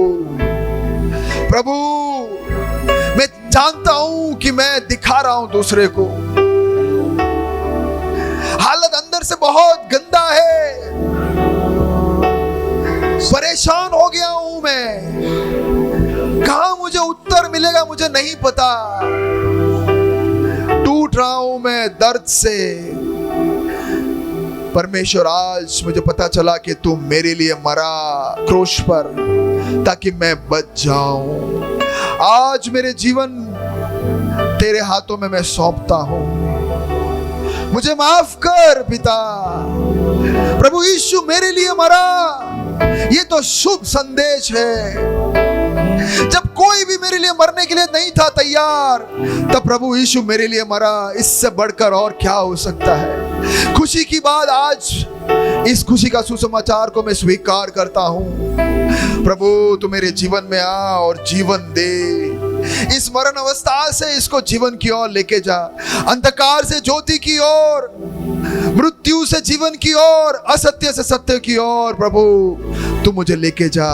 प्रभु मैं जानता हूं कि मैं दिखा रहा हूं दूसरे को, हालत अंदर से बहुत गंदा है, परेशान हो गया हूं मैं, कहां मुझे उत्तर मिलेगा मुझे नहीं पता, टूट रहा हूं मैं दर्द से। परमेश्वर आज मुझे पता चला कि तू मेरे लिए मरा क्रूस पर ताकि मैं बच जाऊं। आज मेरे जीवन तेरे हाथों में मैं सौंपता हूं, मुझे माफ कर पिता। प्रभु यीशु मेरे लिए मरा, ये तो शुभ संदेश है। जब कोई भी मेरे लिए मरने के लिए नहीं था तैयार, तब प्रभु यीशु मेरे लिए मरा। इससे बढ़कर और क्या हो सकता है। खुशी की बात, आज इस खुशी का सुसमाचार को मैं स्वीकार करता हूं। प्रभु तू मेरे जीवन में आ और जीवन दे। इस मरण अवस्था से इसको जीवन की ओर लेके जा, अंधकार से ज्योति की ओर, मृत्यु से जीवन की ओर, असत्य से सत्य की ओर। प्रभु तू मुझे लेके जा।